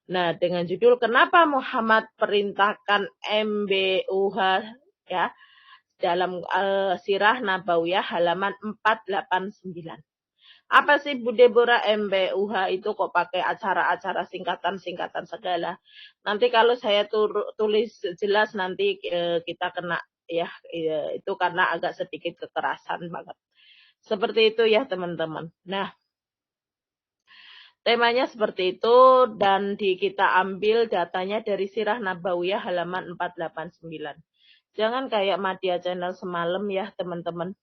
Nah, dengan judul Kenapa Muhammad Perintahkan MBUH ya dalam Sirah Nabawiyah halaman 489. Apa sih Bu Deborah MBUH itu kok pakai acara-acara singkatan-singkatan segala. Nanti kalau saya tulis jelas nanti kita kena ya itu karena agak sedikit kekerasan banget. Seperti itu ya teman-teman. Nah, temanya seperti itu dan kita ambil datanya dari Sirah Nabawiyah halaman 489. Jangan kayak Media Channel semalam ya teman-teman.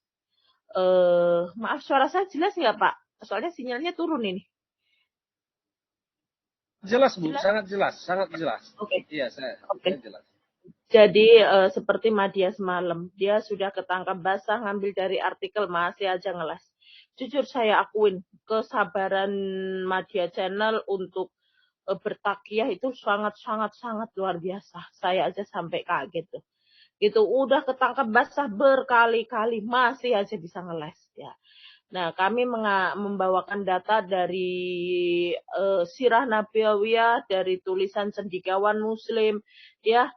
Maaf suara saya jelas nggak Pak? Soalnya sinyalnya turun ini. Jelas Bu, sangat jelas, sangat jelas. Oke. Iya, saya jelas. Jadi seperti Media semalam, dia sudah ketangkap basah ngambil dari artikel masih aja ngeles. Jujur saya akuin kesabaran Media Channel untuk bertakiyah itu sangat luar biasa. Saya aja sampai kaget tuh. Gitu udah ketangkap basah berkali-kali masih aja bisa ngeles ya. Nah, kami membawakan data dari Sirah Nabawiyah, dari tulisan cendekiawan Muslim, ya.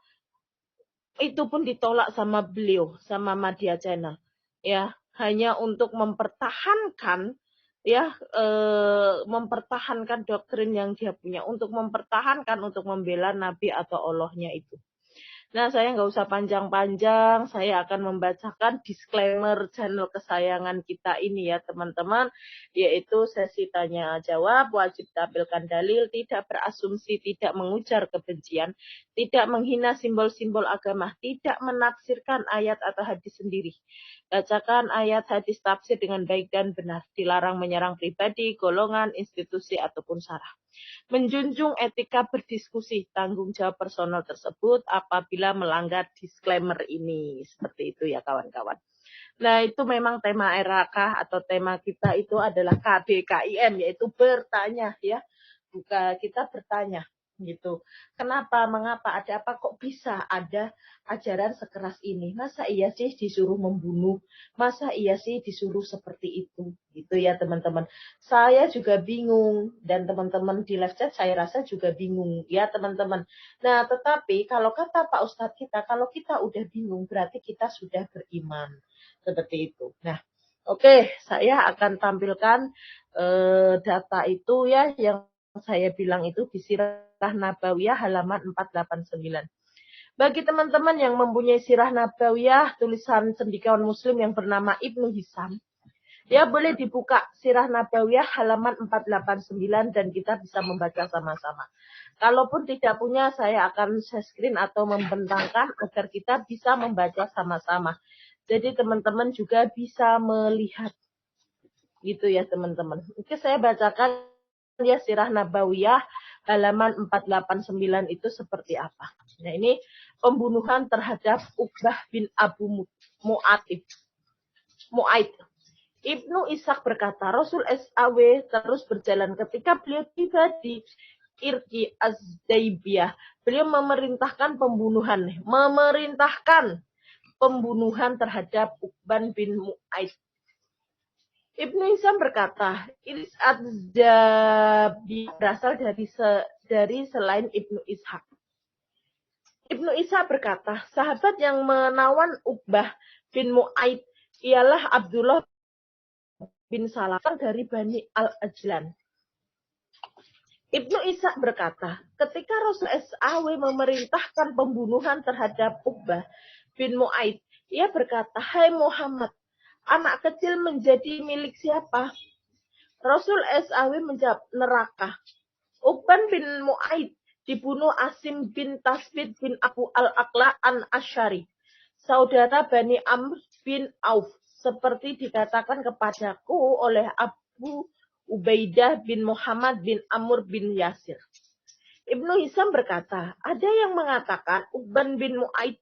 Itu pun ditolak sama beliau, sama Media Channel. Ya, hanya untuk mempertahankan mempertahankan doktrin yang dia punya, untuk mempertahankan, untuk membela Nabi atau Allahnya itu. Nah, saya nggak usah panjang-panjang, saya akan membacakan disclaimer channel kesayangan kita ini ya teman-teman, yaitu sesi tanya jawab, wajib tampilkan dalil, tidak berasumsi, tidak mengujar kebencian, tidak menghina simbol-simbol agama, tidak menafsirkan ayat atau hadis sendiri. Bacakan ayat hadis tafsir dengan baik dan benar, dilarang menyerang pribadi, golongan, institusi, ataupun sarah. Menjunjung etika berdiskusi, tanggung jawab personal tersebut apabila melanggar disclaimer ini. Seperti itu ya kawan-kawan. Nah itu memang tema RAK atau tema kita itu adalah KBKIM, yaitu bertanya ya. Bukan kita bertanya gitu. Kenapa, mengapa, ada apa, kok bisa ada ajaran sekeras ini? Masa iya sih disuruh membunuh? Masa iya sih disuruh seperti itu? Gitu ya teman-teman. Saya juga bingung dan teman-teman di live chat saya rasa juga bingung ya teman-teman. Nah, tetapi kalau kata Pak Ustadz kita, kalau kita udah bingung berarti kita sudah beriman. Seperti itu. Nah, oke, saya akan tampilkan data itu ya yang saya bilang itu di Sirah Nabawiyah halaman 489. Bagi teman-teman yang mempunyai Sirah Nabawiyah, tulisan cendekiawan Muslim yang bernama Ibnu Hisam, ya boleh dibuka Sirah Nabawiyah halaman 489 dan kita bisa membaca sama-sama. Kalaupun tidak punya, saya akan share screen atau membentangkan agar kita bisa membaca sama-sama. Jadi teman-teman juga bisa melihat. Gitu ya teman-teman. Oke, saya bacakan ya Sirah Nabawiyah halaman 489 itu seperti apa. Nah, ini pembunuhan terhadap Uqbah bin Abu Mu'aid. Ibnu Ishaq berkata, Rasul SAW terus berjalan ketika beliau tiba di Irki Az-Zaibiyah. Beliau memerintahkan pembunuhan terhadap Uqban bin Mu'aid. Ibnu Hisham berkata, Az-Zabi berasal dari selain Ibnu Ishaq. Ibnu Ishaq berkata, sahabat yang menawan Uqbah bin Mu'aid ialah Abdullah bin Salam dari Bani Al-Ajlan. Ibnu Ishaq berkata, ketika Rasul SAW memerintahkan pembunuhan terhadap Uqbah bin Mu'aid, ia berkata, hai Muhammad, anak kecil menjadi milik siapa? Rasul SAW menjawab, neraka. Uqban bin Mu'aid dibunuh Asim bin Tasbit bin Abu Al-Aqla an-Asyari, saudara Bani Amr bin Auf, seperti dikatakan kepadaku oleh Abu Ubaidah bin Muhammad bin Amr bin Yasir. Ibnu Hisham berkata, ada yang mengatakan Uqban bin Mu'aid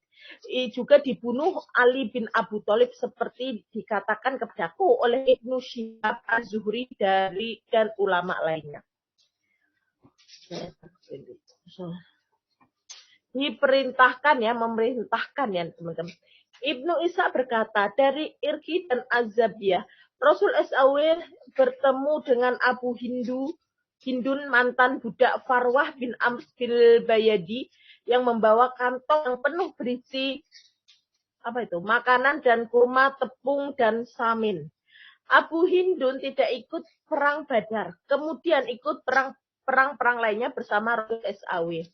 juga dibunuh Ali bin Abu Thalib seperti dikatakan kepadaku oleh Ibnu Syihab Az-Zuhri dan ulama lainnya. Memerintahkan ya teman-teman. Ibnu Ishaq berkata, dari Irki dan Az-Zabiyah, Rasul SAW bertemu dengan Abu Hindu Hindun mantan budak Farwah bin Amr bin Bayadi yang membawa kantong yang penuh berisi makanan dan kurma, tepung dan samin. Abu Hindun tidak ikut perang Badar, kemudian ikut perang lainnya bersama Rasul SAW.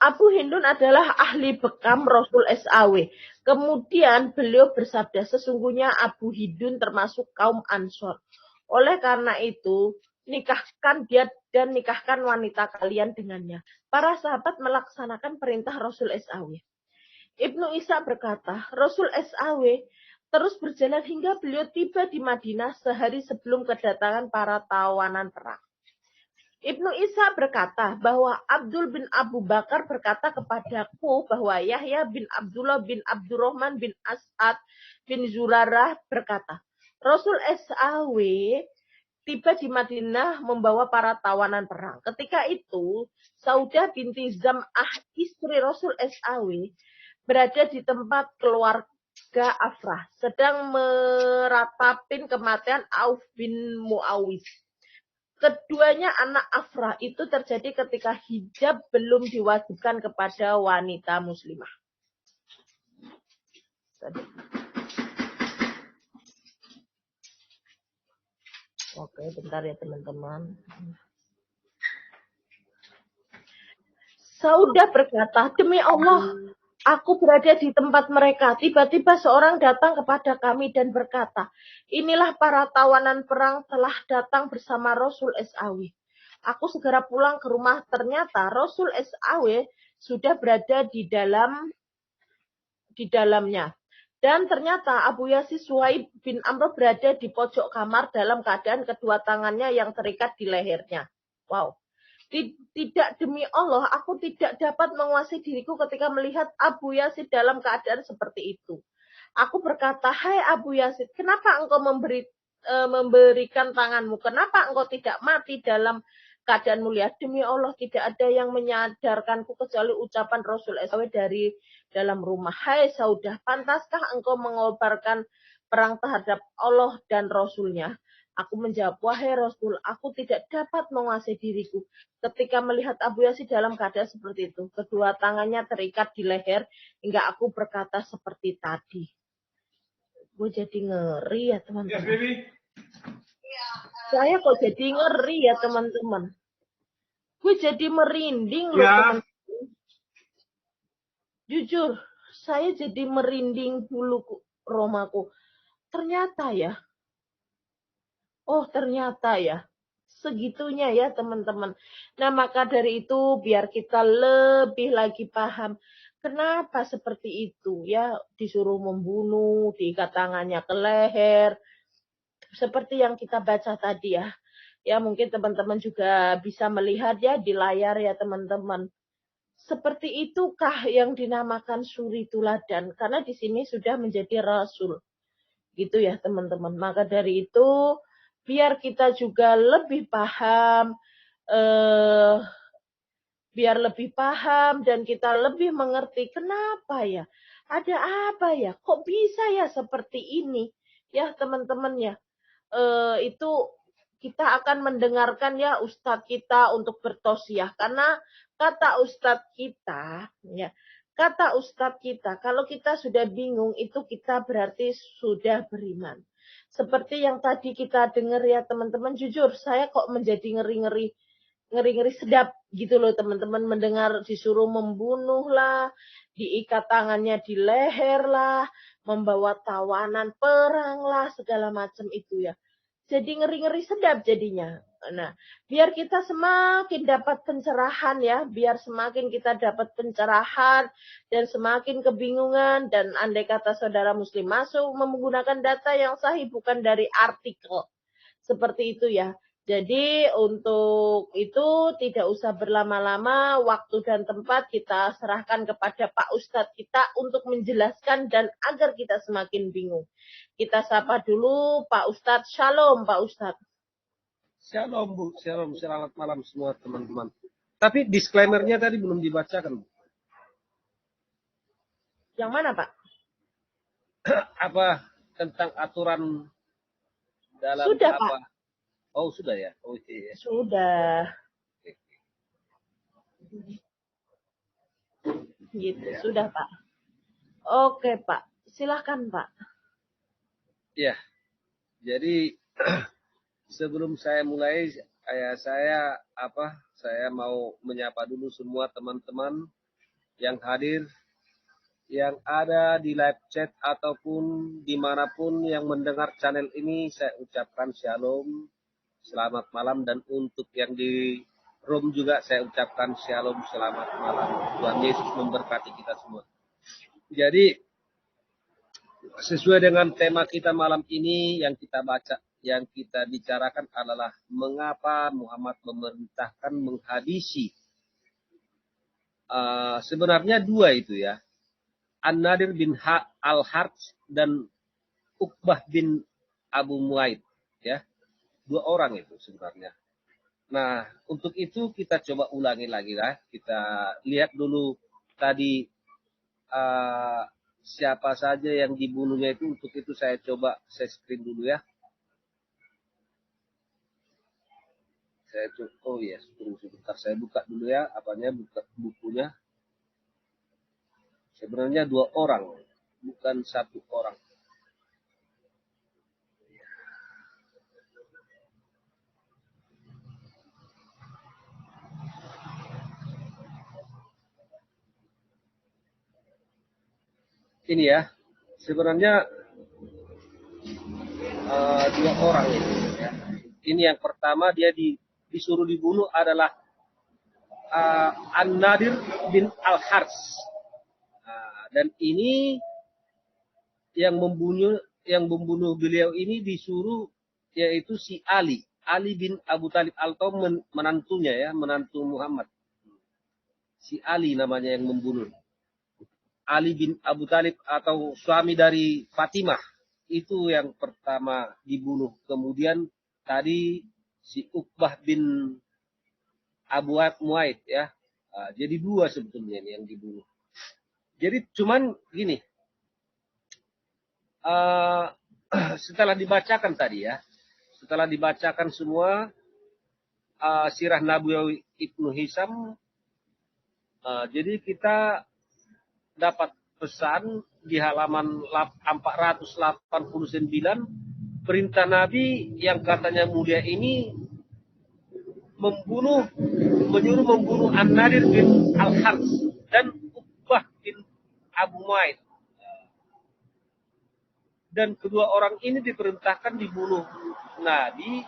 Abu Hindun adalah ahli bekam Rasul SAW. Kemudian beliau bersabda, sesungguhnya Abu Hindun termasuk kaum Ansor. Oleh karena itu, nikahkan dia dan nikahkan wanita kalian dengannya. Para sahabat melaksanakan perintah Rasul SAW. Ibnu Isa berkata, Rasul SAW terus berjalan hingga beliau tiba di Madinah sehari sebelum kedatangan para tawanan perang. Ibnu Isa berkata bahwa Abdul bin Abu Bakar berkata kepadaku bahwa Yahya bin Abdullah bin Abdurrahman bin As'ad bin Zurarah berkata, Rasul SAW tiba di Madinah membawa para tawanan perang. Ketika itu, Saudah binti Zam'ah, istri Rasul SAW, berada di tempat keluarga Afrah, sedang meratapin kematian Auf bin Muawis. Keduanya anak Afrah itu terjadi ketika hijab belum diwajibkan kepada wanita muslimah. Oke, bentar ya teman-teman. Saudah berkata, demi Allah, aku berada di tempat mereka. Tiba-tiba seorang datang kepada kami dan berkata, inilah para tawanan perang telah datang bersama Rasul SAW. Aku segera pulang ke rumah, ternyata Rasul SAW sudah berada di dalamnya. Dan ternyata Abu Yazid Suhaib bin Amr berada di pojok kamar dalam keadaan kedua tangannya yang terikat di lehernya. Wow. Tidak, demi Allah, aku tidak dapat menguasai diriku ketika melihat Abu Yazid dalam keadaan seperti itu. Aku berkata, hai Abu Yazid, kenapa engkau memberikan tanganmu? Kenapa engkau tidak mati dalam keadaan mulia? Demi Allah, tidak ada yang menyadarkanku kecuali ucapan Rasul SAW dari dalam rumah. Hai Saudah, pantaskah engkau mengobarkan perang terhadap Allah dan Rasulnya? Aku menjawab, wahai Rasul, aku tidak dapat menguasai diriku ketika melihat Abu Yazid dalam keadaan seperti itu. Kedua tangannya terikat di leher hingga aku berkata seperti tadi. Gue jadi ngeri ya teman-teman. Saya kok jadi ngeri ya teman-teman. Gue jadi merinding loh teman-teman. Jujur, saya jadi merinding bulu romaku. Ternyata ya. Oh ternyata ya. Segitunya ya teman-teman. Nah maka dari itu biar kita lebih lagi paham. Kenapa seperti itu ya. Disuruh membunuh, diikat tangannya ke leher. Seperti yang kita baca tadi ya. Ya mungkin teman-teman juga bisa melihat ya di layar ya teman-teman. Seperti itukah yang dinamakan suri tuladan? Karena di sini sudah menjadi rasul. Gitu ya teman-teman. Maka dari itu biar kita juga lebih paham, dan kita lebih mengerti kenapa ya. Ada apa ya? Kok bisa ya seperti ini? Ya teman-teman ya. Itu kita akan mendengarkan ya ustadz kita untuk bertausiah karena kata ustadz kita kalau kita sudah bingung itu kita berarti sudah beriman. Seperti yang tadi kita dengar ya teman-teman, jujur saya kok menjadi ngeri-ngeri sedap gitu loh teman-teman, mendengar disuruh membunuh lah, diikat tangannya di leher lah, membawa tawanan perang lah, segala macam itu ya. Jadi ngeri-ngeri sedap jadinya. Nah, biar kita semakin dapat pencerahan ya, biar semakin kita dapat pencerahan dan semakin kebingungan, dan andai kata saudara muslim masuk menggunakan data yang sahih bukan dari artikel. Seperti itu ya. Jadi untuk itu tidak usah berlama-lama, waktu dan tempat kita serahkan kepada Pak Ustadz kita untuk menjelaskan dan agar kita semakin bingung. Kita sapa dulu Pak Ustadz. Shalom Pak Ustadz. Shalom Bu, shalom, selamat malam semua teman-teman. Tapi disclaimer-nya tadi belum dibacakan Bu. Yang mana Pak? Apa tentang aturan dalam Sudah apa? Pak. Oh, sudah ya. Oh, iya. Sudah. Gitu, Ya. sudah Pak. Oke Pak, silahkan Pak. Ya, jadi sebelum saya mulai, saya mau menyapa dulu semua teman-teman yang hadir, yang ada di live chat ataupun dimanapun yang mendengar channel ini. Saya ucapkan shalom, selamat malam, dan untuk yang di room juga saya ucapkan shalom, selamat malam. Tuhan Yesus memberkati kita semua. Jadi sesuai dengan tema kita malam ini, yang kita baca, yang kita bicarakan adalah mengapa Muhammad memerintahkan menghadisi. Sebenarnya dua itu ya, An-Nadir bin Al-Harts dan Uqbah bin Abu Muaid, ya, dua orang itu sebenarnya. Nah, untuk itu kita coba ulangi lagi lah. Kita lihat dulu tadi siapa saja yang dibunuhnya itu. Untuk itu saya coba saya screen dulu ya. Oh ya, tunggu sebentar, saya buka dulu ya, buka bukunya. Sebenarnya dua orang, bukan satu orang. Ini ya, sebenarnya dua orang ini. Ya. Ini yang pertama, dia disuruh dibunuh adalah An-Nadir bin Al-Hars. Dan ini yang membunuh beliau ini disuruh, yaitu si Ali bin Abu Talib, atau menantunya ya, menantu Muhammad. Si Ali namanya yang membunuh. Ali bin Abu Talib atau suami dari Fatimah, itu yang pertama dibunuh. Kemudian tadi si Uqbah bin Abu Muaid ya. Jadi dua sebetulnya ini yang dibunuh. Jadi cuman gini, setelah dibacakan tadi ya, setelah dibacakan semua sirah Nabawi Ibnu Hisam, jadi kita dapat pesan di halaman 489, perintah Nabi yang katanya mulia ini menyuruh membunuh An-Nadir bin Al-Harts dan Uqbah bin Abu Muaid. Dan kedua orang ini diperintahkan dibunuh Nabi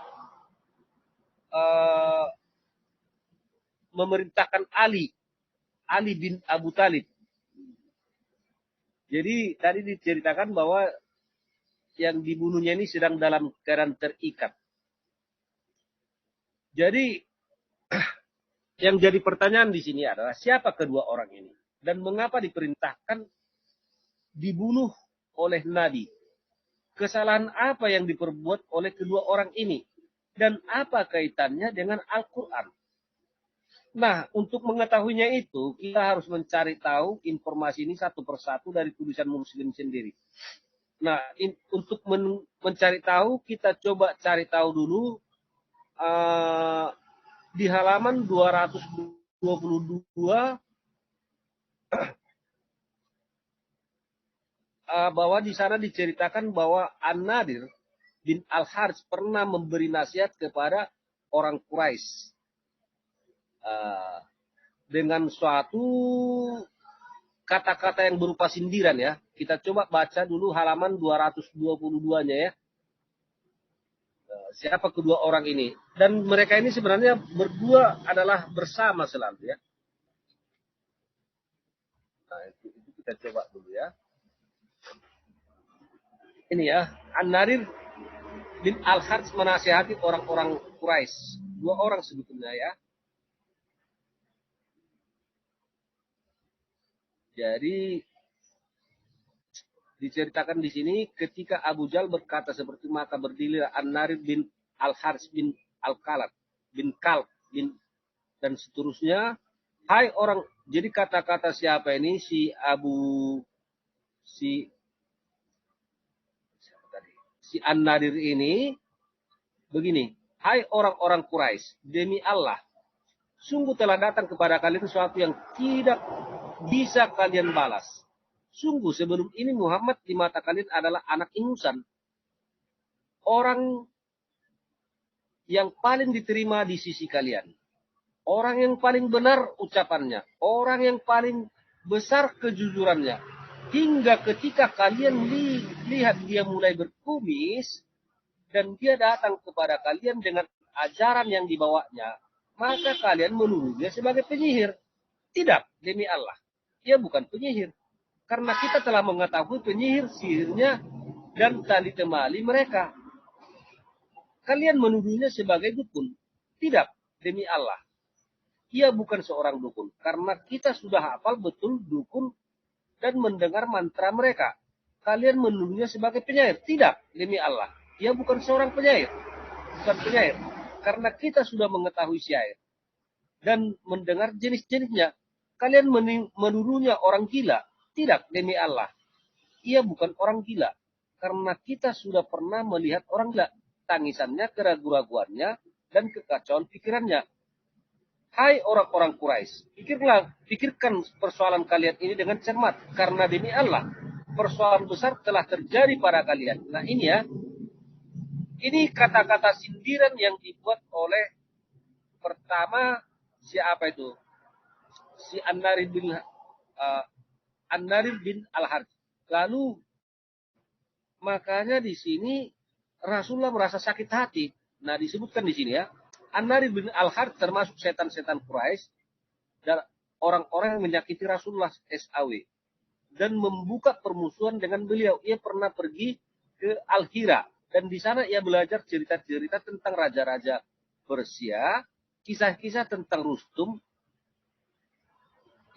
memerintahkan Ali bin Abu Talib. Jadi tadi diceritakan bahwa yang dibunuhnya ini sedang dalam keadaan terikat. Jadi yang jadi pertanyaan di sini adalah siapa kedua orang ini dan mengapa diperintahkan dibunuh oleh Nabi? Kesalahan apa yang diperbuat oleh kedua orang ini dan apa kaitannya dengan Al-Quran? Nah, untuk mengetahuinya itu, kita harus mencari tahu informasi ini satu persatu dari tulisan Muslim sendiri. Nah, untuk mencari tahu, kita coba cari tahu dulu di halaman 222 bahwa di sana diceritakan bahwa An-Nadir bin Al-Harits pernah memberi nasihat kepada orang Quraisy dengan suatu kata-kata yang berupa sindiran ya. Kita coba baca dulu halaman 222-nya ya. Siapa kedua orang ini? Dan mereka ini sebenarnya berdua adalah bersama selalu ya. Nah, itu kita coba dulu ya. Ini ya, An-Nadir bin Al-Harits menasihati orang-orang Quraisy. Dua orang sebetulnya ya. Jadi diceritakan di sini ketika Abu Jal berkata seperti maka berdirilah An-Nadir bin Al-Harits bin Al-Kalab bin Kalb bin dan seterusnya. Hai orang, jadi kata-kata siapa ini si An-Nadir ini begini. Hai orang-orang Quraisy, demi Allah, sungguh telah datang kepada kalian sesuatu yang tidak bisa kalian balas. Sungguh sebelum ini Muhammad di mata kalian adalah anak ingusan. Orang yang paling diterima di sisi kalian. Orang yang paling benar ucapannya. Orang yang paling besar kejujurannya. Hingga ketika kalian lihat dia mulai berkumis, dan dia datang kepada kalian dengan ajaran yang dibawanya, maka kalian menuduh dia sebagai penyihir. Tidak, demi Allah. Dia bukan penyihir. Karena kita telah mengetahui penyihir sihirnya dan tali temali mereka. Kalian menuduhnya sebagai dukun. Tidak, demi Allah. Ia bukan seorang dukun. Karena kita sudah hafal betul dukun dan mendengar mantra mereka. Kalian menuduhnya sebagai penyair. Tidak, demi Allah. Ia bukan seorang penyair. Bukan penyair. Karena kita sudah mengetahui syair. Dan mendengar jenis-jenisnya. Kalian menuduhnya orang gila. Tidak, demi Allah. Ia bukan orang gila. Karena kita sudah pernah melihat orang gila. Tangisannya, keraguan-raguannya, dan kekacauan pikirannya. Hai orang-orang Quraisy, pikirkan persoalan kalian ini dengan cermat. Karena demi Allah, persoalan besar telah terjadi pada kalian. Nah ini ya, ini kata-kata sindiran yang dibuat oleh pertama siapa itu? Si An-Narir bin Al-Harith. Lalu makanya di sini Rasulullah merasa sakit hati. Nah disebutkan di sini ya, An-Narir bin Al-Harith termasuk setan-setan Quraisy dan orang-orang yang menyakiti Rasulullah SAW dan membuka permusuhan dengan beliau. Ia pernah pergi ke Al-Hira dan di sana ia belajar cerita-cerita tentang raja-raja Persia, kisah-kisah tentang Rustum,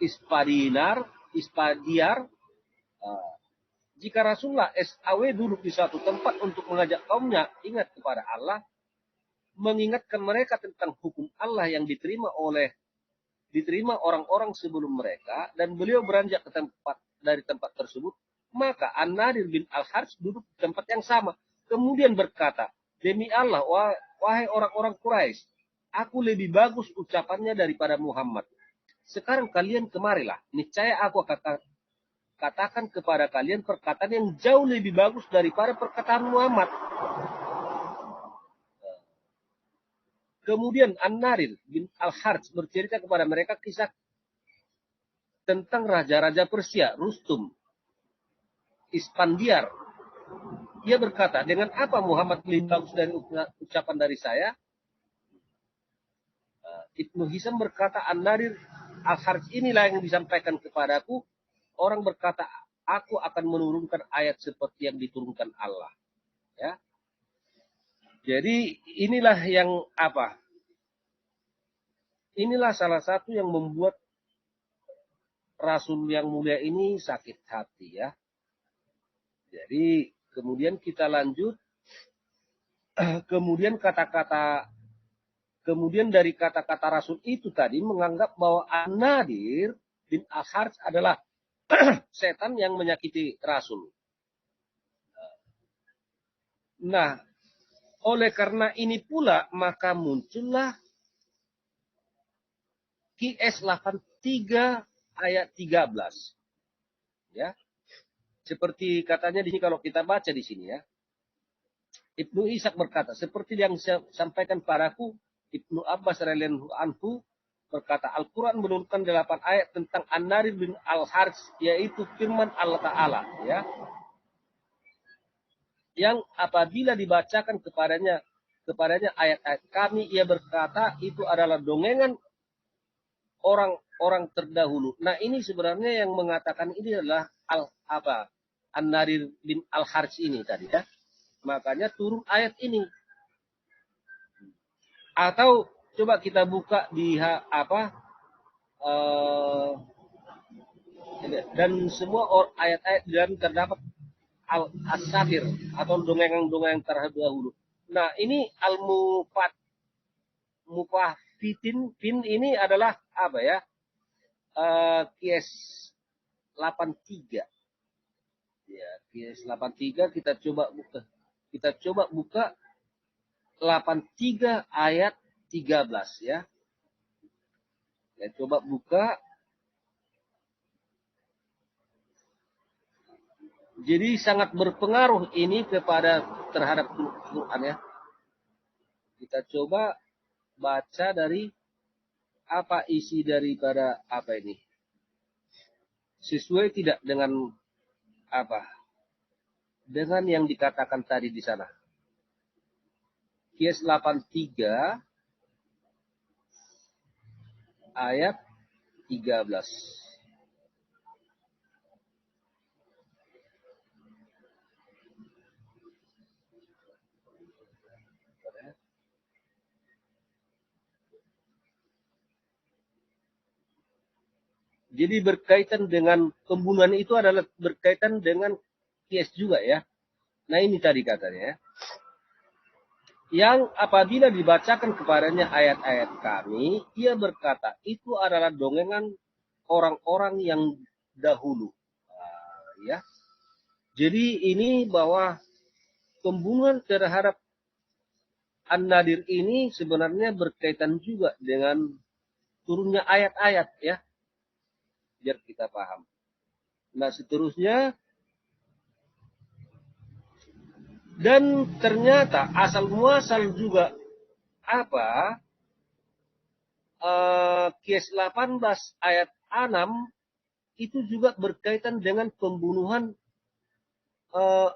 Ispadiar. Jika Rasulullah SAW duduk di suatu tempat untuk mengajak kaumnya ingat kepada Allah, mengingatkan mereka tentang hukum Allah yang diterima orang-orang sebelum mereka, dan beliau beranjak ke dari tempat tersebut, maka An-Nadir bin Al-Harith duduk di tempat yang sama. Kemudian berkata, demi Allah, wahai orang-orang Quraisy, aku lebih bagus ucapannya daripada Muhammad. Sekarang kalian kemarilah, niscaya aku akan katakan kepada kalian perkataan yang jauh lebih bagus daripada perkataan Muhammad. Kemudian An-Nadir bin Al-Harith bercerita kepada mereka kisah tentang raja-raja Persia, Rustum, Ispandiar. Ia berkata, dengan apa Muhammad lebih bagus dari ucapan dari saya? Ibnu Hisam berkata, An-Nadir Al-Harith inilah yang disampaikan kepadaku. Orang berkata, aku akan menurunkan ayat seperti yang diturunkan Allah. Ya. Jadi inilah yang apa? Inilah salah satu yang membuat Rasul yang mulia ini sakit hati ya. Jadi kemudian kita lanjut. Kemudian dari kata-kata Rasul itu tadi menganggap bahwa An-Nadir bin Al-Harith adalah setan yang menyakiti Rasul. Nah, oleh karena ini pula maka muncullah QS 83 ayat 13. Ya. Seperti katanya di sini kalau kita baca di sini ya. Ibnu Ishaq berkata, seperti yang saya sampaikan padaku, Ibnu Abbas radhiyallahu anhu berkata, Al-Quran menurunkan 8 ayat tentang An-Nadir bin Al-Harith, yaitu firman Allah Ta'ala. Ya. Yang apabila dibacakan kepadanya ayat-ayat kami, ia berkata, itu adalah dongengan orang-orang terdahulu. Nah ini sebenarnya yang mengatakan ini adalah An-Nadir bin Al-Harith ini tadi ya. Makanya turun ayat ini. Atau coba kita buka di dan semua ayat-ayat di dalam terdapat As-Satir atau dongeng-dongeng terdahulu. Nah ini Al-Mufafitin ini adalah apa ya? QS 83. Ya, QS 83 kita coba buka 83 ayat 13 ya. Saya coba buka. Jadi sangat berpengaruh ini terhadap Quran ya. Kita coba baca dari apa isi daripada apa ini. Sesuai tidak dengan apa? Dengan yang dikatakan tadi di sana. Qiyas 83 ayat 13. Jadi berkaitan dengan pembunuhan itu adalah berkaitan dengan qiyas juga ya. Nah ini tadi katanya ya. Yang apabila dibacakan kepadanya ayat-ayat kami, ia berkata, itu adalah dongengan orang-orang yang dahulu. Ya. Jadi ini bahwa pembunuhan terhadap An-Nadir ini sebenarnya berkaitan juga dengan turunnya ayat-ayat ya. Biar kita paham. Nah seterusnya, dan ternyata asal muasal juga apa? Qiyas 18 ayat 6 itu juga berkaitan dengan pembunuhan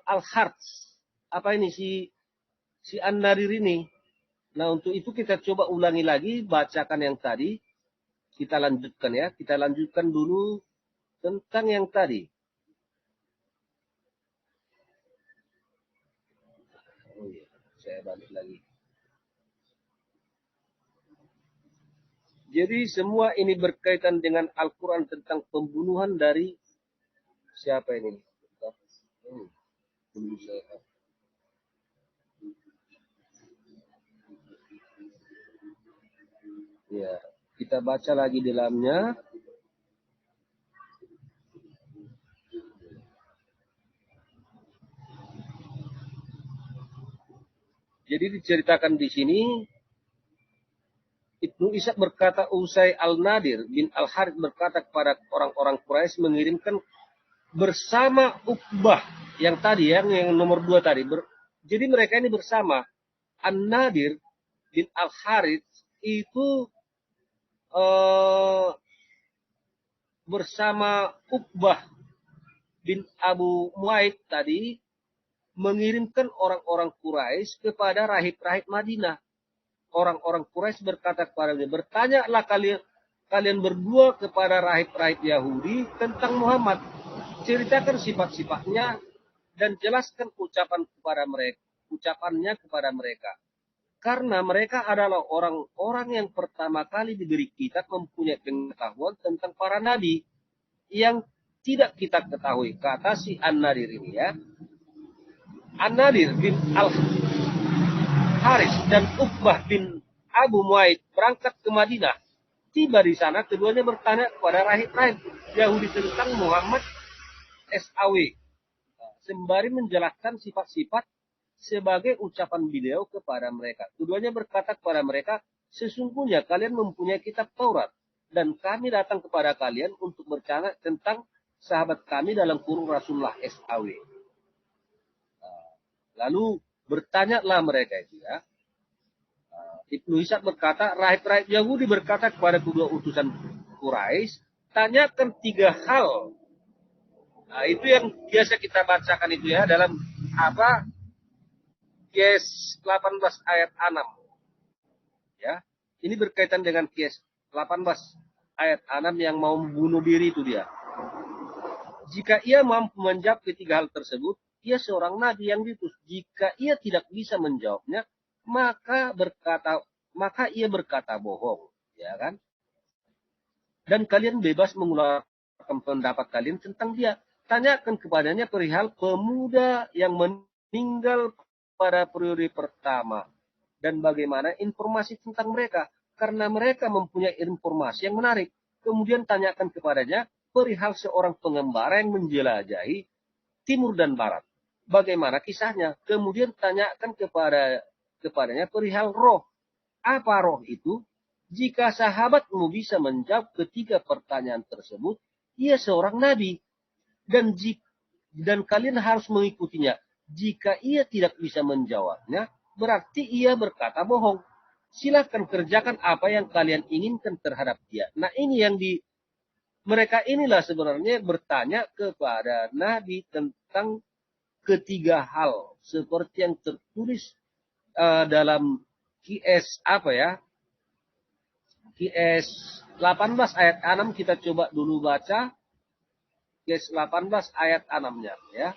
Al-Harts. Apa ini si An-Nadir ini? Nah untuk itu kita coba ulangi lagi bacakan yang tadi. Kita lanjutkan ya. Kita lanjutkan dulu tentang yang tadi. Oh iya, saya balik lagi. Jadi semua ini berkaitan dengan Al-Quran tentang pembunuhan dari siapa ini? Ya, kita baca lagi di dalamnya. Jadi diceritakan di sini, Ibnu Ishaq berkata, usai Al-Nadir bin Al-Harith berkata kepada orang-orang Quraisy mengirimkan bersama Uqbah yang tadi yang nomor 2 tadi. Jadi mereka ini bersama. An-Nadir bin Al-Harith itu bersama Uqbah bin Abu Mu'aid tadi mengirimkan orang-orang Quraisy kepada rahib-rahib Madinah. Orang-orang Quraisy berkata kepadanya, bertanyalah kalian berdua kepada rahib-rahib Yahudi tentang Muhammad. Ceritakan sifat-sifatnya dan jelaskan ucapannya kepada mereka. Karena mereka adalah orang-orang yang pertama kali diberi kitab mempunyai pengetahuan tentang para nabi yang tidak kita ketahui. Kata si An-Nadir ini ya. An-Nadir bin Al-Haris dan Uqbah bin Abu Mu'aid berangkat ke Madinah. Tiba di sana, keduanya bertanya kepada rahib-rahib Yahudi tentang Muhammad SAW. Sembari menjelaskan sifat-sifat sebagai ucapan beliau kepada mereka. Keduanya berkata kepada mereka, sesungguhnya kalian mempunyai kitab Taurat. Dan kami datang kepada kalian untuk bercanda tentang sahabat kami dalam kurung Rasulullah SAW. Lalu bertanyalah mereka itu ya. Ibnu Ishaq berkata, rahib-rahib Yahudi berkata kepada kedua utusan Quraisy, tanyakan 3 hal. Nah, itu yang biasa kita bacakan itu ya dalam apa? Qiyas 18 ayat 6. Ya. Ini berkaitan dengan Qiyas 18 ayat 6 yang mau membunuh diri itu dia. Jika ia mampu menjawab ketiga hal tersebut, ia seorang nabi yang diutus. Jika ia tidak bisa menjawabnya, maka ia berkata bohong, ya kan? Dan kalian bebas mengeluarkan pendapat kalian tentang dia. Tanyakan kepadanya perihal pemuda yang meninggal pada periode pertama dan bagaimana informasi tentang mereka, karena mereka mempunyai informasi yang menarik. Kemudian tanyakan kepadanya perihal seorang pengembara yang menjelajahi timur dan barat. Bagaimana kisahnya? Kemudian tanyakan kepada kepadanya perihal roh. Apa roh itu? Jika sahabatmu bisa menjawab ketiga pertanyaan tersebut, ia seorang nabi. Dan kalian harus mengikutinya. Jika ia tidak bisa menjawabnya, berarti ia berkata bohong. Silakan kerjakan apa yang kalian inginkan terhadap dia. Nah, ini yang mereka inilah sebenarnya bertanya kepada Nabi tentang ketiga hal seperti yang tertulis dalam QS QS 18 ayat 6, kita coba dulu baca QS 18 ayat 6-nya ya.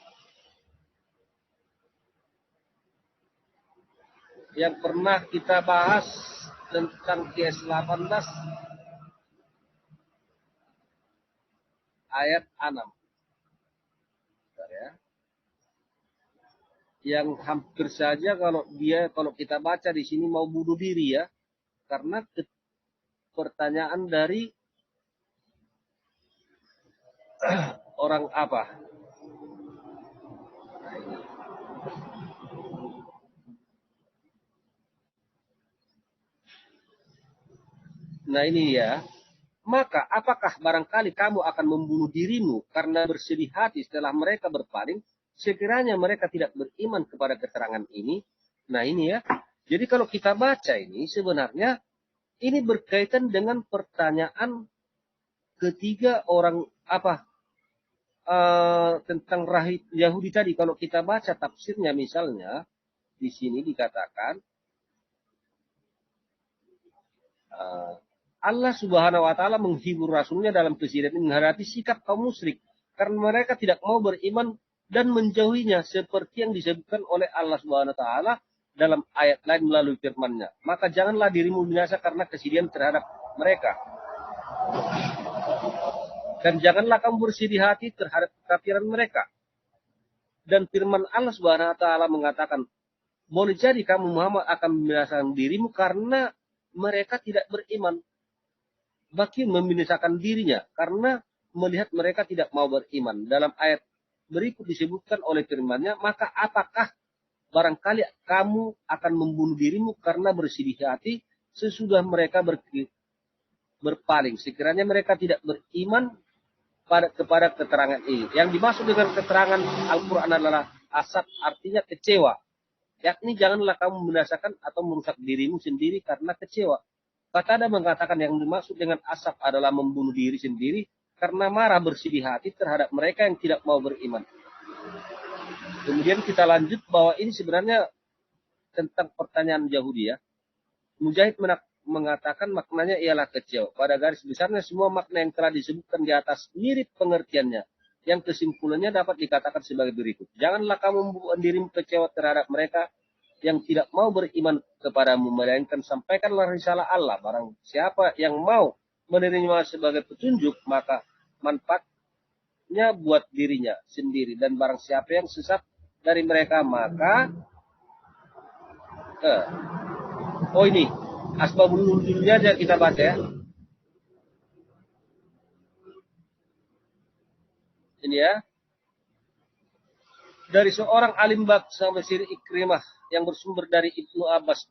Yang pernah kita bahas tentang QS 18 ayat 6. Ya. Yang hampir saja kalau kita baca di sini mau bunuh diri ya. Karena pertanyaan dari orang apa? Nah ini ya. Maka apakah barangkali kamu akan membunuh dirimu karena bersedih hati setelah mereka berpaling? Sekiranya mereka tidak beriman kepada keterangan ini. Nah ini ya. Jadi kalau kita baca ini sebenarnya ini berkaitan dengan pertanyaan ketiga orang tentang rahib Yahudi tadi. Kalau kita baca tafsirnya misalnya di sini dikatakan Allah Subhanahu wa taala menghibur rasulnya dalam kesedihan menghadapi sikap kaum musyrik karena mereka tidak mau beriman dan menjauhinya seperti yang disebutkan oleh Allah Subhanahu wa taala dalam ayat lain melalui firman-Nya. Maka janganlah dirimu binasa karena kesedihan terhadap mereka. Dan janganlah kamu bersedih hati terhadap kekafiran mereka. Dan firman Allah Subhanahu wa taala mengatakan, boleh jadi kamu Muhammad akan membinasakan dirimu karena mereka tidak beriman. Bahkan membinasakan dirinya karena melihat mereka tidak mau beriman. Dalam ayat berikut disebutkan oleh firman-Nya, maka apakah barangkali kamu akan membunuh dirimu karena bersedih hati sesudah mereka berpaling. Sekiranya mereka tidak beriman kepada keterangan ini. Yang dimaksud dengan keterangan Al-Quran adalah asab, artinya kecewa. Yakni janganlah kamu membinasakan atau merusak dirimu sendiri karena kecewa. Qatada mengatakan yang dimaksud dengan asab adalah membunuh diri sendiri karena marah bersedih hati terhadap mereka yang tidak mau beriman. Kemudian kita lanjut bahwa ini sebenarnya tentang pertanyaan Yahudi ya. Mujahid mengatakan maknanya ialah kecewa. Pada garis besarnya semua makna yang telah disebutkan di atas mirip pengertiannya. Yang kesimpulannya dapat dikatakan sebagai berikut. Janganlah kamu membuat dirimu kecewa terhadap mereka yang tidak mau beriman kepadamu. Melainkan sampaikanlah risalah Allah. Barang siapa yang mau menerima sebagai petunjuk, maka manfaatnya buat dirinya sendiri. Dan barang siapa yang sesat dari mereka, maka ini asbabun nuzulnya aja kita baca ya. Ini ya. Dari seorang alim sampai Siri Ikrimah yang bersumber dari Ibnu Abbas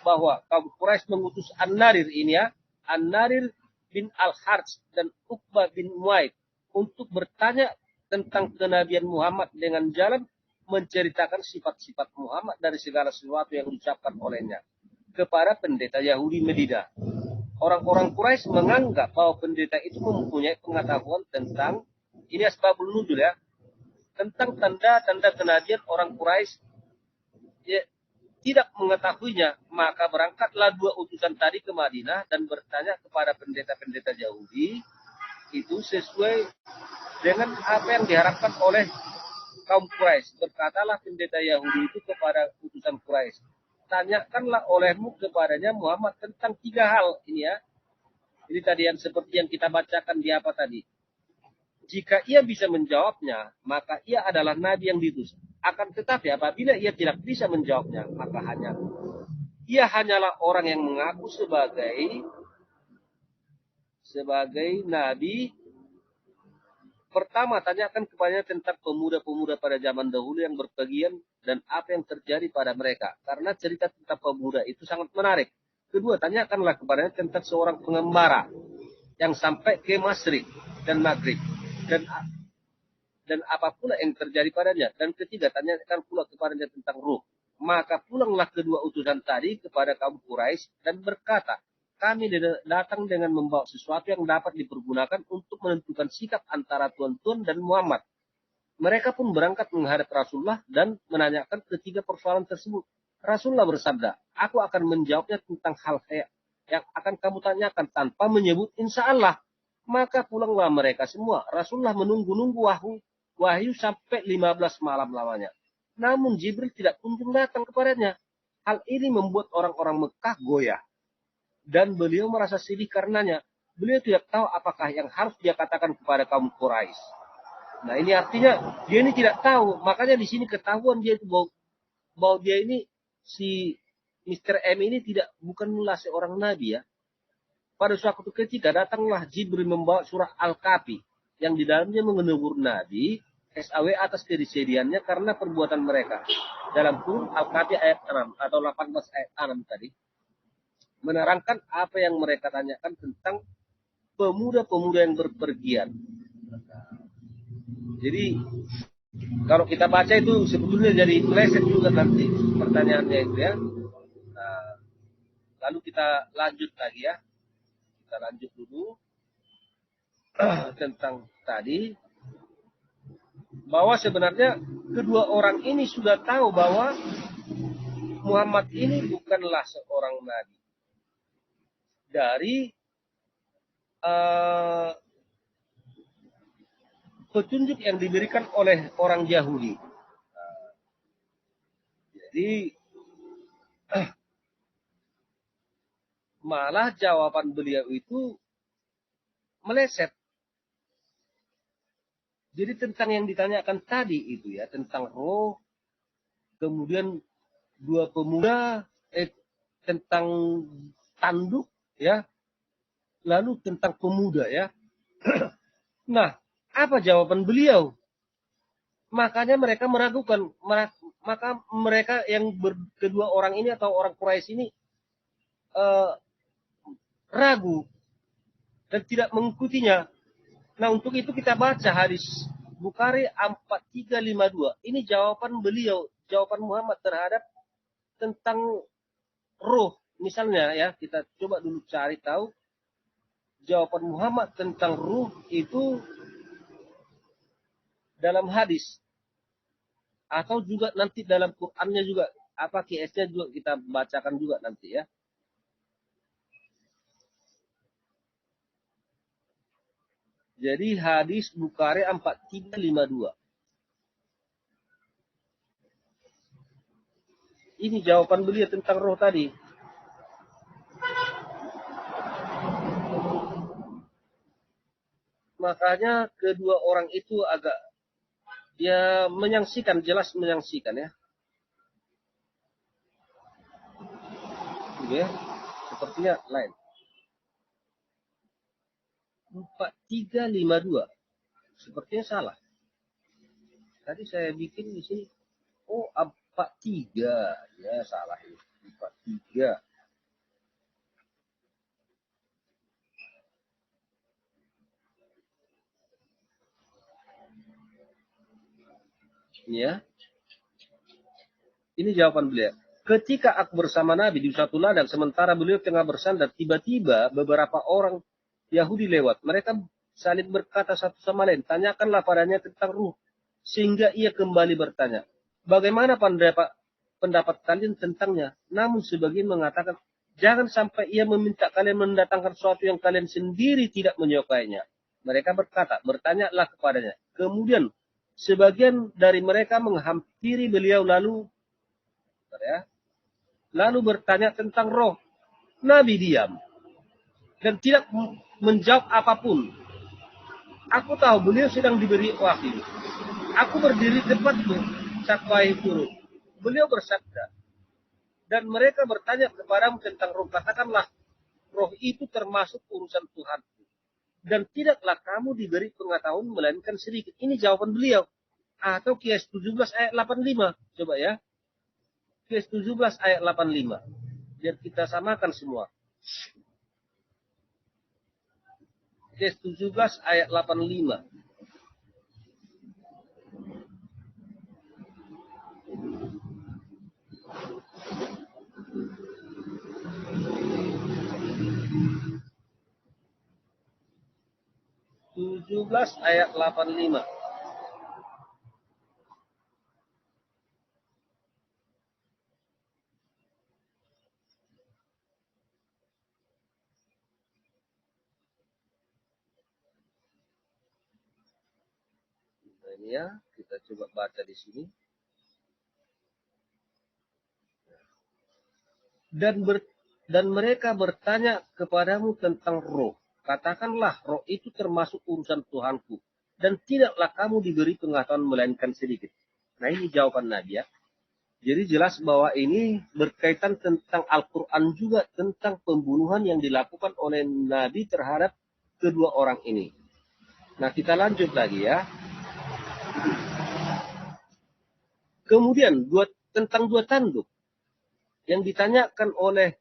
bahwa kaum Quraisy mengutus An-Narir ini ya. An-Narir bin Al-Harts dan Uqbah bin Muaid untuk bertanya tentang kenabian Muhammad dengan jalan menceritakan sifat-sifat Muhammad dari segala sesuatu yang diucapkan olehnya kepada pendeta Yahudi Medina. Orang-orang Quraisy menganggap bahwa pendeta itu mempunyai pengetahuan tentang ini asbabul nuzul ya, tentang tanda-tanda kenabian orang Quraisy ya, tidak mengetahuinya. Maka berangkatlah dua utusan tadi ke Madinah dan bertanya kepada pendeta-pendeta Yahudi itu sesuai dengan apa yang diharapkan oleh kaum Quraisy. Berkatalah pendeta Yahudi itu kepada utusan Quraisy, tanyakanlah olehmu kepadanya Muhammad tentang tiga hal ini ya. Ini tadi yang seperti yang kita bacakan di apa tadi. Jika ia bisa menjawabnya, maka ia adalah nabi yang diutus. Akan tetapi apabila ia tidak bisa menjawabnya, maka ia hanyalah orang yang mengaku sebagai nabi Pertama, tanyakan kepadanya tentang pemuda-pemuda pada zaman dahulu yang berpergian dan apa yang terjadi pada mereka. Karena cerita tentang pemuda itu sangat menarik. Kedua, tanyakanlah kepadanya tentang seorang pengembara yang sampai ke Masrik dan Maghrib. Dan apa pula yang terjadi padanya. Dan ketiga, tanyakan pula kepadanya tentang ruh. Maka pulanglah kedua utusan tadi kepada kaum Quraisy dan berkata, kami datang dengan membawa sesuatu yang dapat dipergunakan untuk menentukan sikap antara tuan-tuan dan Muhammad. Mereka pun berangkat menghadap Rasulullah dan menanyakan ketiga persoalan tersebut. Rasulullah bersabda, aku akan menjawabnya tentang hal yang akan kamu tanyakan tanpa menyebut insya Allah. Maka pulanglah mereka semua. Rasulullah menunggu-nunggu wahyu sampai 15 malam lamanya. Namun Jibril tidak kunjung datang kepadanya. Hal ini membuat orang-orang Mekah goyah. Dan beliau merasa sedih karenanya. Beliau tidak tahu apakah yang harus dia katakan kepada kaum Quraisy. Nah ini artinya dia ini tidak tahu. Makanya di sini ketahuan dia itu bahwa dia ini si Mr. M ini bukanlah seorang nabi ya. Pada suatu ketika datanglah Jibril membawa surah Al-Kahfi yang di dalamnya menegur Nabi SAW atas kedisediannya karena perbuatan mereka. Dalam kurung Al-Kahfi ayat 6 atau 18 ayat 6 tadi. Menerangkan apa yang mereka tanyakan tentang pemuda-pemuda yang berpergian. Jadi kalau kita baca itu sebetulnya jadi meleset juga nanti pertanyaannya itu ya. Nah, lalu kita lanjut lagi ya. Kita lanjut dulu tentang tadi bahwa sebenarnya kedua orang ini sudah tahu bahwa Muhammad ini bukanlah seorang nabi. Dari petunjuk yang diberikan oleh orang Yahudi. Jadi malah jawaban beliau itu meleset. Jadi tentang yang ditanyakan tadi itu ya, tentang roh, kemudian dua pemuda, tentang tanduk ya, lalu tentang pemuda ya. Nah, apa jawaban beliau? Makanya mereka meragukan, maka mereka yang kedua orang ini atau orang Quraisy ini ragu dan tidak mengikutinya. Nah, untuk itu kita baca hadis Bukhari 4352. Ini jawaban beliau, jawaban Muhammad terhadap tentang roh. Misalnya ya, kita coba dulu cari tahu jawaban Muhammad tentang ruh itu dalam hadis atau juga nanti dalam Qur'annya juga, apa QS-nya juga kita bacakan juga nanti ya. Jadi hadis Bukhari 4352. Ini jawaban beliau tentang roh tadi. Makanya kedua orang itu agak ya menyaksikan, jelas menyaksikan ya. Ya, sepertinya lain. 4352. Sepertinya salah. Tadi saya bikin di sini. Oh, 43. Ya, salah ini. 43. Ini ya. Ini jawaban beliau. Ketika aku bersama Nabi di suatu ladang, sementara beliau tengah bersandar, tiba-tiba beberapa orang Yahudi lewat. Mereka saling berkata satu sama lain, tanyakanlah padanya tentang ruh. Sehingga ia kembali bertanya, bagaimana pendapat kalian tentangnya? Namun sebagian mengatakan, jangan sampai ia meminta kalian mendatangkan sesuatu yang kalian sendiri tidak menyukainya. Mereka berkata, bertanyalah kepadanya. Kemudian sebagian dari mereka menghampiri beliau lalu bertanya tentang roh. Nabi diam dan tidak menjawab apapun. Aku tahu beliau sedang diberi wahyu. Aku berdiri tepatmu saat wahyu turun. Beliau bersabda, dan mereka bertanya kepadamu tentang roh. Katakanlah, roh itu termasuk urusan Tuhan. dan tidaklah kamu diberi pengetahuan melainkan sedikit. Ini jawaban beliau. Atau Qiyas 17 ayat 85. Coba ya. Qiyas 17 ayat 85. Biar kita samakan semua. Qiyas 17 ayat 85. Ayat 85. Nah, ini ya, kita coba baca di sini. Dan mereka bertanya kepadamu tentang roh. Katakanlah, roh itu termasuk urusan Tuhanku. Dan tidaklah kamu diberi pengetahuan melainkan sedikit. Nah, ini jawaban Nabi ya. Jadi jelas bahwa ini berkaitan tentang Al-Quran juga. Tentang pembunuhan yang dilakukan oleh Nabi terhadap kedua orang ini. Nah, kita lanjut lagi ya. Kemudian, tentang dua tanduk. Yang ditanyakan oleh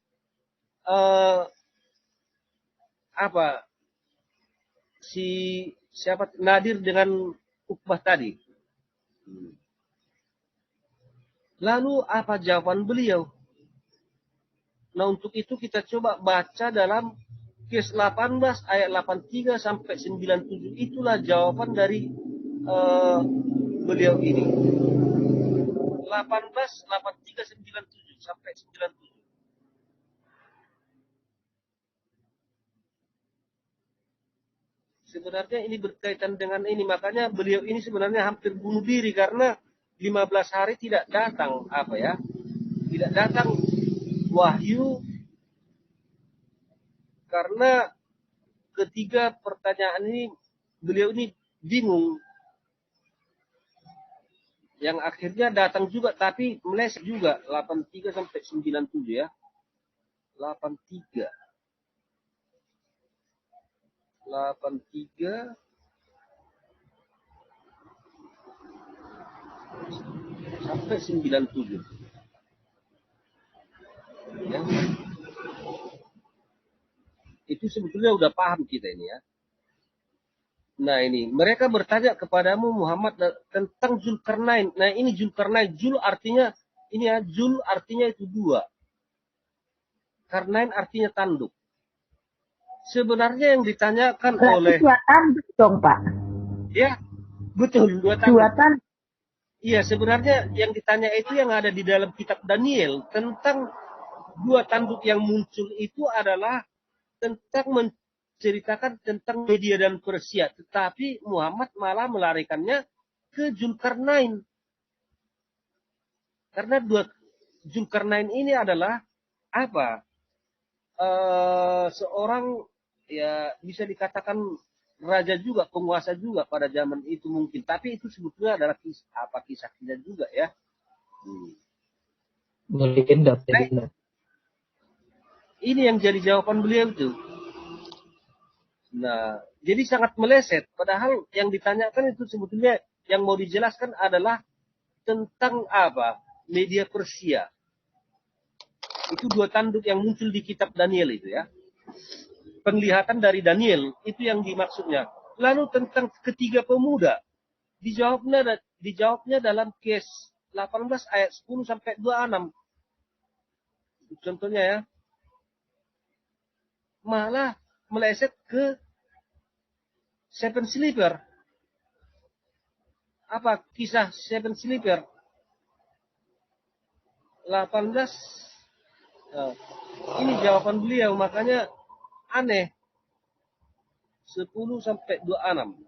siapa Nadir dengan Uqbah tadi. Lalu apa jawaban beliau? Nah, untuk itu kita coba baca dalam Qiyas 18 ayat 83 sampai 97. Itulah jawaban dari beliau ini. 18, 83, 97 sampai 97. Sebenarnya ini berkaitan dengan ini. Makanya beliau ini sebenarnya hampir bunuh diri karena 15 hari tidak datang tidak datang wahyu, karena ketiga pertanyaan ini beliau ini bingung, yang akhirnya datang juga tapi meleset juga. 83 sampai 97 ya. 83 sampai 97 ya. Itu sebetulnya udah paham kita ini ya. Nah, ini mereka bertanya kepadamu Muhammad tentang Zulkarnain. Nah, ini Zulkarnain. Zul artinya ini ya, Zul artinya itu dua. Karnain artinya tanduk. Sebenarnya yang ditanyakan Berarti oleh dua tanduk dong, Pak. Ya, betul, dua tanduk. Dua tanduk. Iya, sebenarnya yang ditanya itu yang ada di dalam kitab Daniel tentang dua tanduk yang muncul itu adalah tentang menceritakan tentang Media dan Persia, tetapi Muhammad malah melarikannya ke Zulkarnain. Karena dua Zulkarnain ini adalah seorang ya bisa dikatakan raja juga, penguasa juga pada zaman itu mungkin. Tapi itu sebetulnya adalah kisahnya juga ya. Legenda. Ini yang jadi jawaban beliau itu. Nah, jadi sangat meleset. Padahal yang ditanyakan itu sebetulnya yang mau dijelaskan adalah tentang Media Persia. Itu dua tanduk yang muncul di kitab Daniel itu ya. Penglihatan dari Daniel itu yang dimaksudnya. Lalu tentang ketiga pemuda dijawabnya dalam Qiyas 18 ayat 10 sampai 26. Contohnya ya. Malah meleset ke Seven Sleeper. Apa kisah Seven Sleeper? 18. Ini jawaban beliau, makanya aneh. 10 sampai 26.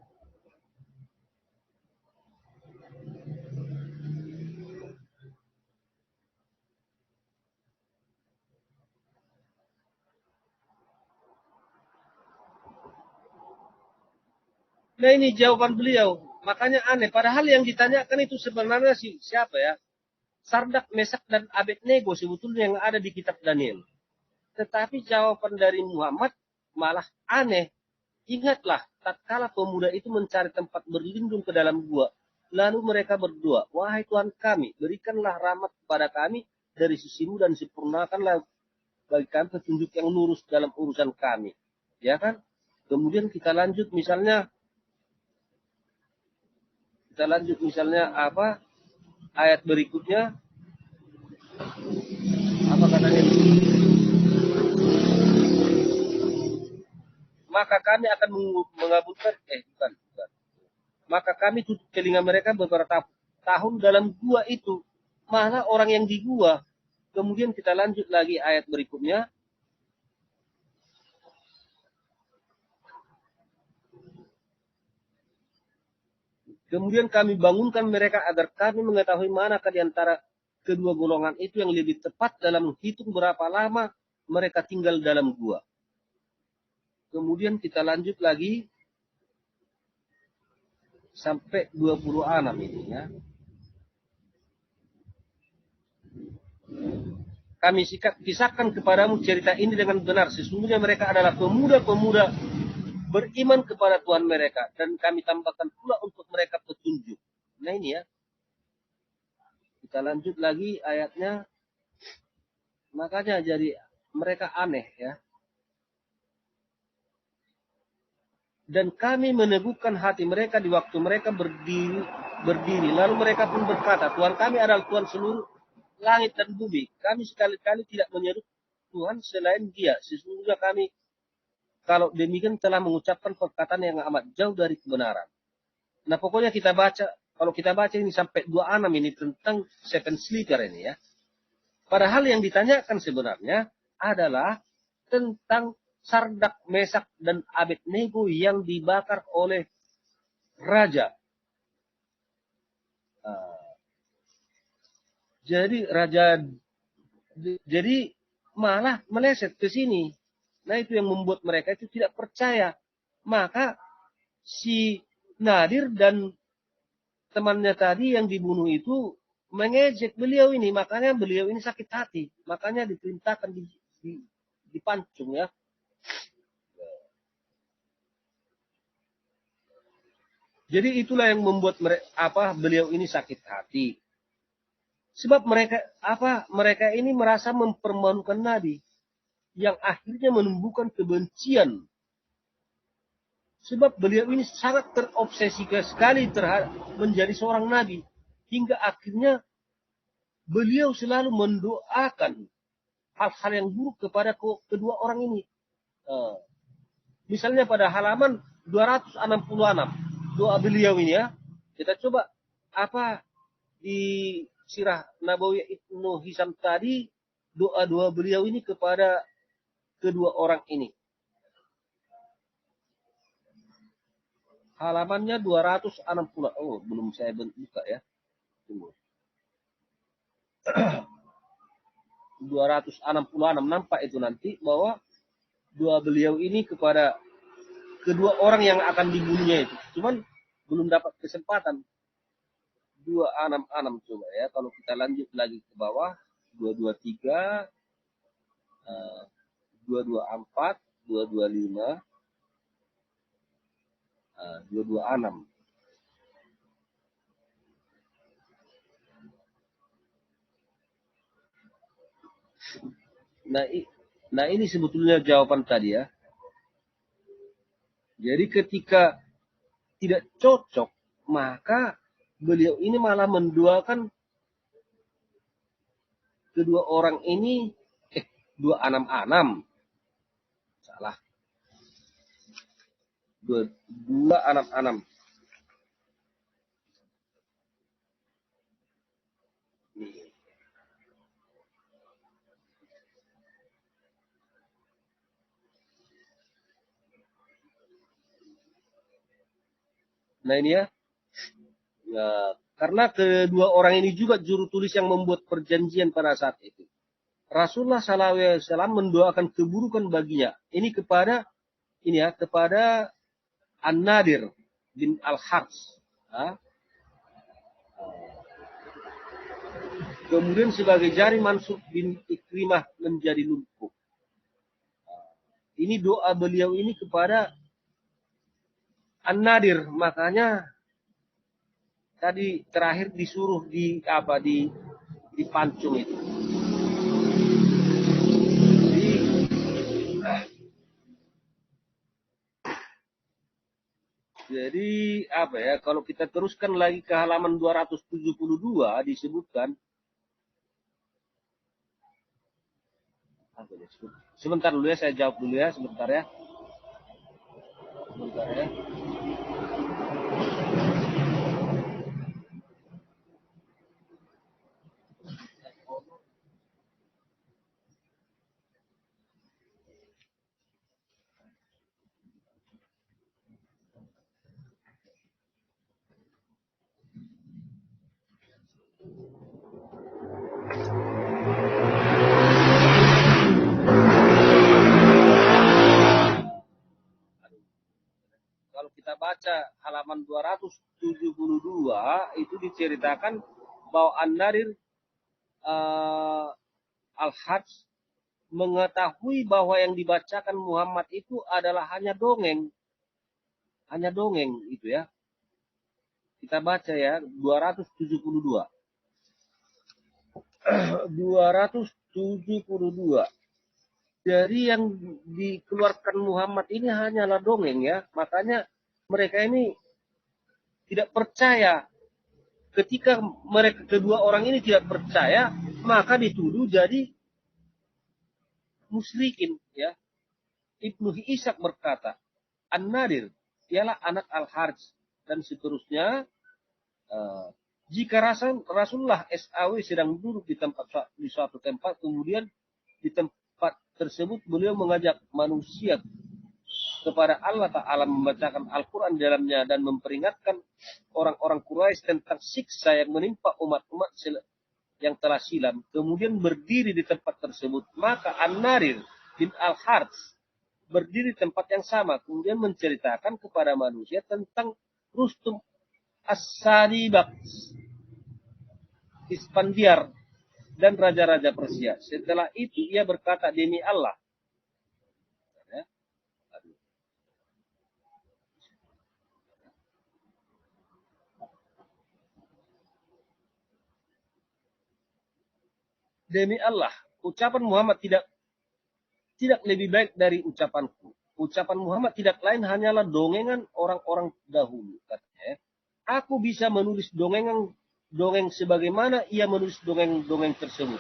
Nah, ini jawaban beliau. Makanya aneh. Padahal yang ditanyakan itu sebenarnya siapa ya? Sardak, Mesak, dan Abednego sebetulnya yang ada di kitab Daniel. Tetapi jawaban dari Muhammad malah aneh. Ingatlah, tatkala pemuda itu mencari tempat berlindung ke dalam gua, lalu mereka berdoa, wahai Tuhan kami, berikanlah rahmat kepada kami dari sisimu dan sempurnakanlah bagi kami petunjuk yang lurus dalam urusan kami. Ya kan? Kemudian kita lanjut misalnya apa ayat berikutnya, apa katanya? Maka kami akan mengabulkan bukan. Maka kami tutup telinga mereka beberapa tahun dalam gua itu. Mana orang yang di gua. Kemudian kita lanjut lagi ayat berikutnya. Kemudian kami bangunkan mereka agar kami mengetahui manakah di antara kedua golongan itu yang lebih tepat dalam menghitung berapa lama mereka tinggal dalam gua. Kemudian kita lanjut lagi sampai 26 ini ya. Kami kisahkan kepadamu cerita ini dengan benar. Sesungguhnya mereka adalah pemuda-pemuda beriman kepada Tuhan mereka. Dan kami tambahkan pula untuk mereka petunjuk. Nah ini ya. Kita lanjut lagi ayatnya. Makanya jadi mereka aneh ya. Dan kami meneguhkan hati mereka di waktu mereka berdiri. Lalu mereka pun berkata, Tuhan kami adalah Tuhan seluruh langit dan bumi. Kami sekali-kali tidak menyeru Tuhan selain Dia. Sesungguhnya kami kalau demikian telah mengucapkan perkataan yang amat jauh dari kebenaran. Nah pokoknya kalau kita baca ini sampai 26 ini tentang seven sleeper ini ya. Padahal yang ditanyakan sebenarnya adalah tentang Sardak, Mesak, dan Abednego yang dibakar oleh raja. Jadi malah meleset ke sini. Nah itu yang membuat mereka itu tidak percaya. Maka si Nadir dan temannya tadi yang dibunuh itu mengejek beliau ini. Makanya beliau ini sakit hati. Makanya diperintahkan dipancung ya. Jadi itulah yang membuat beliau ini sakit hati. Sebab mereka ini merasa mempermalukan Nabi yang akhirnya menumbuhkan kebencian. Sebab beliau ini sangat terobsesi sekali terhadap menjadi seorang nabi hingga akhirnya beliau selalu mendoakan hal-hal yang buruk kepada kedua orang ini. Misalnya pada halaman 266 doa beliau ini ya. Kita coba di Sirah Nabawiyah Ibnu Hisam tadi doa-doa beliau ini kepada kedua orang ini. Halamannya 260. Oh, belum saya buka ya. Tunggu. 266 nampak itu nanti bahwa doa beliau ini kepada kedua orang yang akan dibunuhnya itu. Cuman belum dapat kesempatan. 266 coba ya. Kalau kita lanjut lagi ke bawah 223 224 225 226. Nah ini sebetulnya jawaban tadi ya. Jadi ketika tidak cocok, maka beliau ini malah menduakan kedua orang ini 266. Salah. 266. Nah ini ya. Karena kedua orang ini juga juru tulis yang membuat perjanjian pada saat itu. Rasulullah SAW mendoakan keburukan baginya. Ini kepada An-Nadir bin Al-Harts. Kemudian sebagai jari Mansur bin Ikrimah menjadi lumpuh. Ini doa beliau ini kepada An-Nadir, makanya tadi terakhir disuruh di apa di pancung itu. Jadi apa ya, kalau kita teruskan lagi ke halaman 272 disebutkan, sebentar dulu ya, saya jawab dulu ya, sebentar ya. Sebentar ya. Kalau kita baca halaman 272 itu diceritakan bahwa An-Nadir Al-Hajj mengetahui bahwa yang dibacakan Muhammad itu adalah hanya dongeng itu ya. Kita baca ya 272. 272. Dari yang dikeluarkan Muhammad ini hanyalah dongeng ya. Makanya mereka ini tidak percaya. Ketika mereka kedua orang ini tidak percaya, maka dituduh jadi musyrikin ya. Ibnu Ishaq berkata, An-Nadir ialah anak Al-Harj dan seterusnya. Jika Rasulullah SAW sedang duduk di suatu tempat, kemudian di tempat tersebut beliau mengajak manusia kepada Allah Ta'ala membacakan Al-Quran di dalamnya dan memperingatkan orang-orang Quraisy tentang siksa yang menimpa umat-umat yang telah silam. Kemudian berdiri di tempat tersebut. Maka An-Nadir bin Al-Harj berdiri di tempat yang sama. Kemudian menceritakan kepada manusia tentang Rustum As-Sadibak, Isfandiar, dan raja-raja Persia. Setelah itu ia berkata, demi Allah. Demi Allah, ucapan Muhammad tidak lebih baik dari ucapanku. Ucapan Muhammad tidak lain hanyalah dongengan orang-orang dahulu, katanya. Aku bisa menulis dongeng sebagaimana ia menulis dongeng-dongeng tersebut.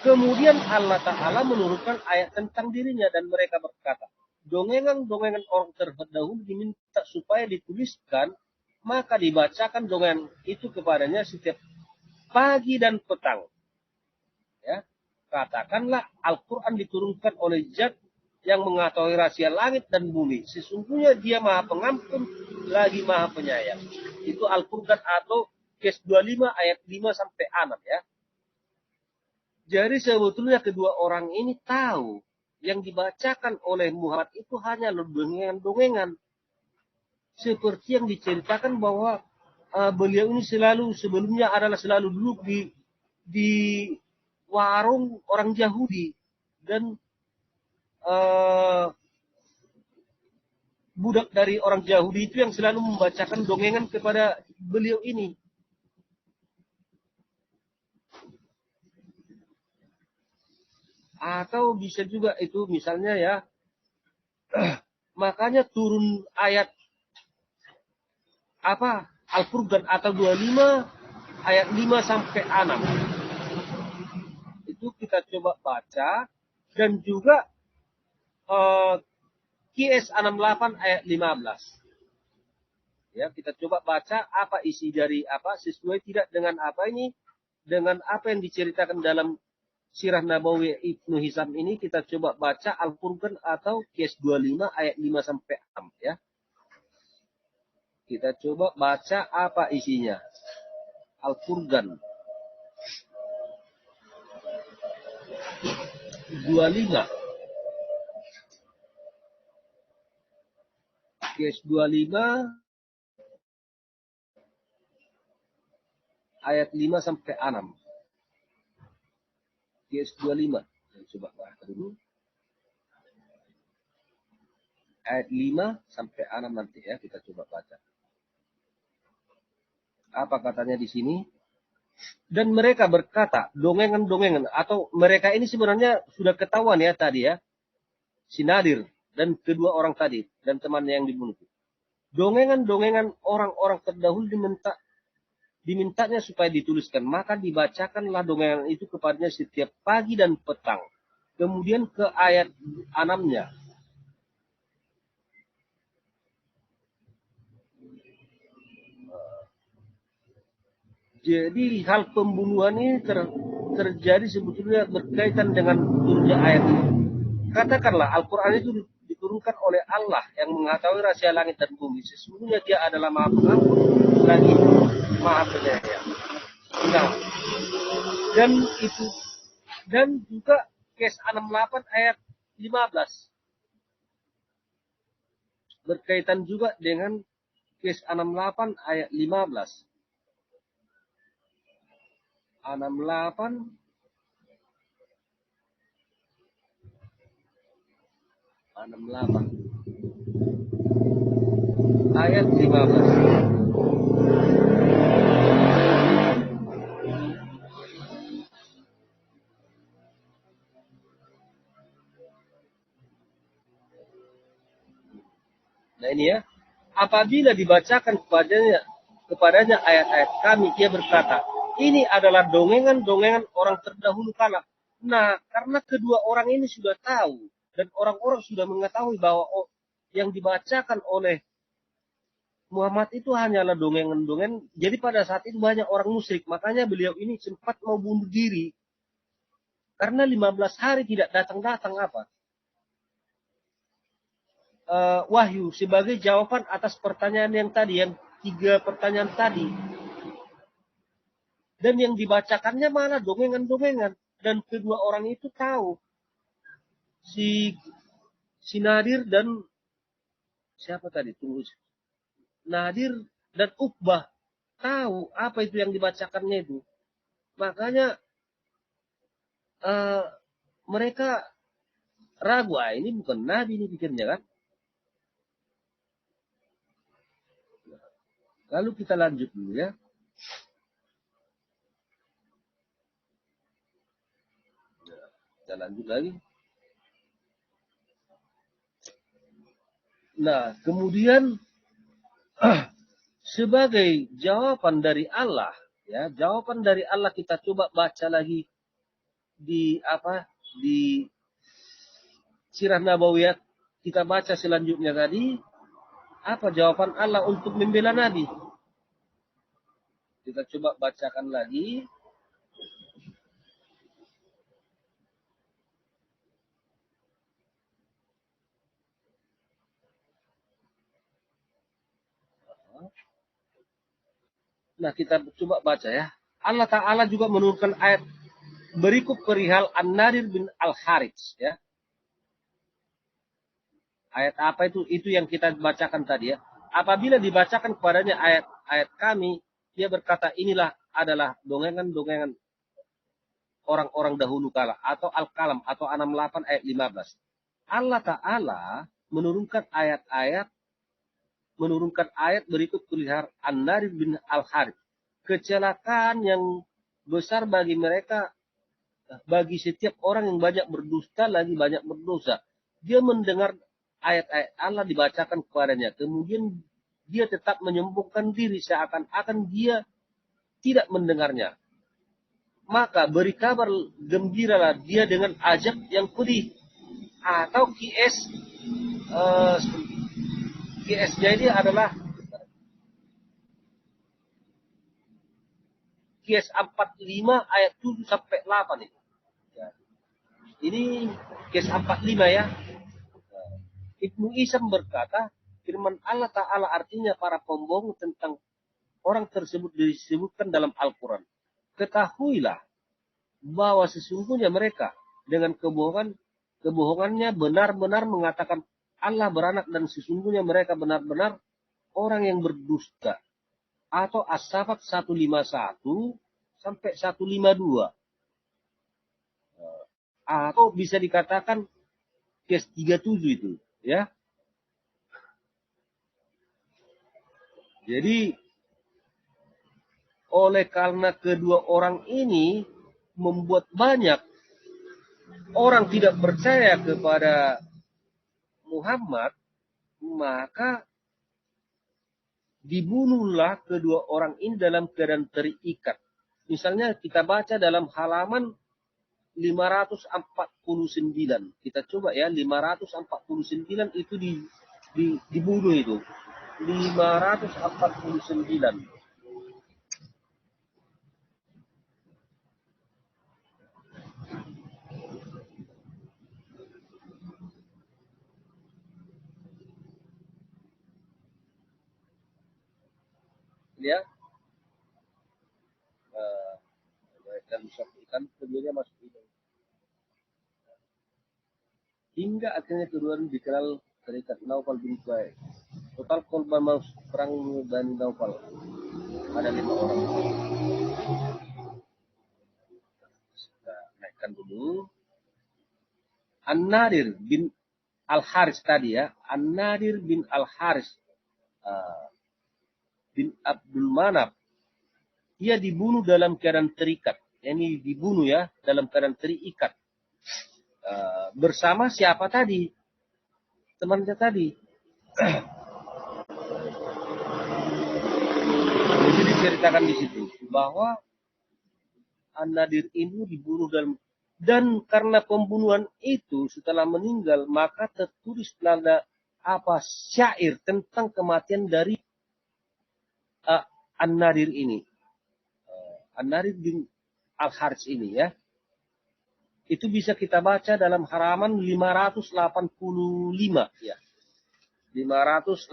Kemudian Allah Ta'ala menurunkan ayat tentang dirinya dan mereka berkata, dongengan orang terdahulu diminta supaya dituliskan, maka dibacakan dongeng itu kepadanya setiap pagi dan petang. Ya, katakanlah Al-Quran diturunkan oleh Zat yang mengetahui rahasia langit dan bumi. Sesungguhnya dia maha pengampun lagi maha penyayang. Itu Al-Quran atau Kes 25 ayat 5 sampai 6 ya. Jadi sebetulnya kedua orang ini tahu yang dibacakan oleh Muhammad itu hanya dongengan-dongengan. Seperti yang diceritakan bahwa beliau ini sebelumnya adalah selalu duduk di warung orang Yahudi dan budak dari orang Yahudi itu yang selalu membacakan dongengan kepada beliau ini. Atau bisa juga itu misalnya ya, makanya turun ayat apa Al-Furqan atau 25 ayat 5 sampai 6. Itu kita coba baca dan juga QS 68 ayat 15. Ya, kita coba baca apa isi dari apa sesuai tidak dengan apa ini, dengan apa yang diceritakan dalam Sirah Nabawi Ibnu Hisham ini. Kita coba baca Al-Furqan atau QS 25 ayat 5 sampai 6 ya. Kita coba baca apa isinya. Al-Furqan 25 QS 25 ayat 5 sampai 6. QS 25. Coba baca dulu. ayat 5 sampai 6 nanti ya, kita coba baca. Apa katanya di sini? Dan mereka berkata, dongengan-dongengan, atau mereka ini sebenarnya sudah ketahuan ya tadi ya, si Nadir dan kedua orang tadi, dan temannya yang dibunuh. Dongengan-dongengan orang-orang terdahulu dimintanya supaya dituliskan, maka dibacakanlah dongengan itu kepadanya setiap pagi dan petang. Kemudian ke ayat 6-nya. Jadi hal pembunuhan ini terjadi sebetulnya berkaitan dengan turunnya ayat ini. Katakanlah Al-Quran itu diturunkan oleh Allah yang mengetahui rahasia langit dan bumi. Sesungguhnya dia adalah maha pengampun lagi maha penyayang. Nah, dan juga kes 68 ayat 15. Berkaitan juga dengan kes 68 ayat 15. 68 ayat 15. Nah ini ya, apabila dibacakan kepadanya ayat-ayat kami, ia berkata, ini adalah dongengan-dongengan orang terdahulu kala. Nah, karena kedua orang ini sudah tahu, dan orang-orang sudah mengetahui bahwa yang dibacakan oleh Muhammad itu hanyalah dongengan-dongengan. Jadi pada saat itu banyak orang musyrik, makanya beliau ini sempat mau bunuh diri. Karena 15 hari tidak datang-datang apa? Wahyu sebagai jawaban atas pertanyaan yang tadi, yang 3 pertanyaan tadi. Dan yang dibacakannya malah dongengan-dongengan. Dan kedua orang itu tahu. Si Nadir dan siapa tadi? Tunggu. Nadir dan Uqbah tahu apa itu yang dibacakannya itu. Makanya mereka ragu, ini bukan Nabi ini pikirnya kan. Lalu kita lanjut dulu ya. Kita lanjut lagi. Nah, kemudian sebagai jawaban dari Allah, ya, jawaban dari Allah kita coba baca lagi di Sirah Nabawiyah, kita baca selanjutnya tadi. Apa jawaban Allah untuk membela Nabi? Kita coba bacakan lagi. Nah, kita coba baca ya. Allah Ta'ala juga menurunkan ayat berikut perihal An-Nadir bin Al-Harits ya. Ayat apa itu? Itu yang kita bacakan tadi ya. Apabila dibacakan kepadanya ayat-ayat kami, dia berkata inilah adalah dongengan-dongengan orang-orang dahulu kala. Atau Al-Qalam atau 68 ayat 15. Allah Ta'ala menurunkan ayat berikut perihal An-Nadir bin Al-Harits. Kecelakaan yang besar bagi mereka, bagi setiap orang yang banyak berdusta lagi banyak berdosa. Dia mendengar ayat-ayat Allah dibacakan kepadanya. Kemudian dia tetap menyembuhkan diri seakan-akan dia tidak mendengarnya. Maka beri kabar gembiralah dia dengan azab yang pedih. Atau QS-nya ini adalah QS 45 ayat 7 sampai 8 itu. Ya. Ini QS 45 ya. Ibnu Isam berkata, firman Allah Ta'ala artinya para pembohong tentang orang tersebut disebutkan dalam Al-Quran. Ketahuilah bahwa sesungguhnya mereka dengan kebohongannya benar-benar mengatakan Allah beranak dan sesungguhnya mereka benar-benar orang yang berdusta. Atau As-Safat 151 sampai 152. Atau bisa dikatakan kes 37 itu. Ya. Jadi oleh karena kedua orang ini membuat banyak orang tidak percaya kepada Muhammad, maka dibunuhlah kedua orang ini dalam keadaan terikat. Misalnya kita baca dalam halaman 549. Kita coba ya, 549 itu dibunuh itu. 549. Ya. Dan ikan keduanya masuk hidung. Hingga akhirnya keduanya dikenal terikat Naufal bin Suhaib. Total korban masuk perang Bani Naufal ada 5 orang. Kita naikkan dulu. An-Nadir bin Al-Haris tadi ya. An-Nadir bin Al-Haris bin Abdul Manaf. Dia dibunuh dalam keadaan terikat. Ini dibunuh ya, dalam keadaan terikat. Bersama siapa tadi? Temannya tadi. Jadi diceritakan di situ bahwa An-Nadir ini dibunuh dan karena pembunuhan itu setelah meninggal maka tertulis pada syair tentang kematian dari An-Nadir ini. An-Nadir bin Al-Haris ini ya. Itu bisa kita baca dalam halaman 585 ya. 585.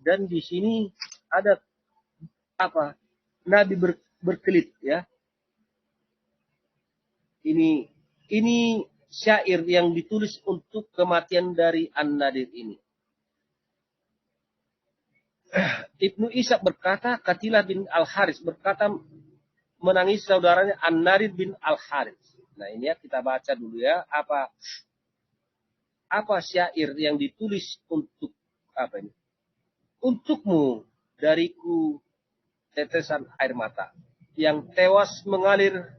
Dan di sini ada Nabi berkelit ya. Ini syair yang ditulis untuk kematian dari An-Nadir ini. Ibnu Ishaq berkata, Qatilah bin Al-Haris berkata menangis saudaranya An-Nadir bin Al-Haris. Nah ini ya kita baca dulu ya apa syair yang ditulis untuk apa ini? Untukmu dariku tetesan air mata yang tewas mengalir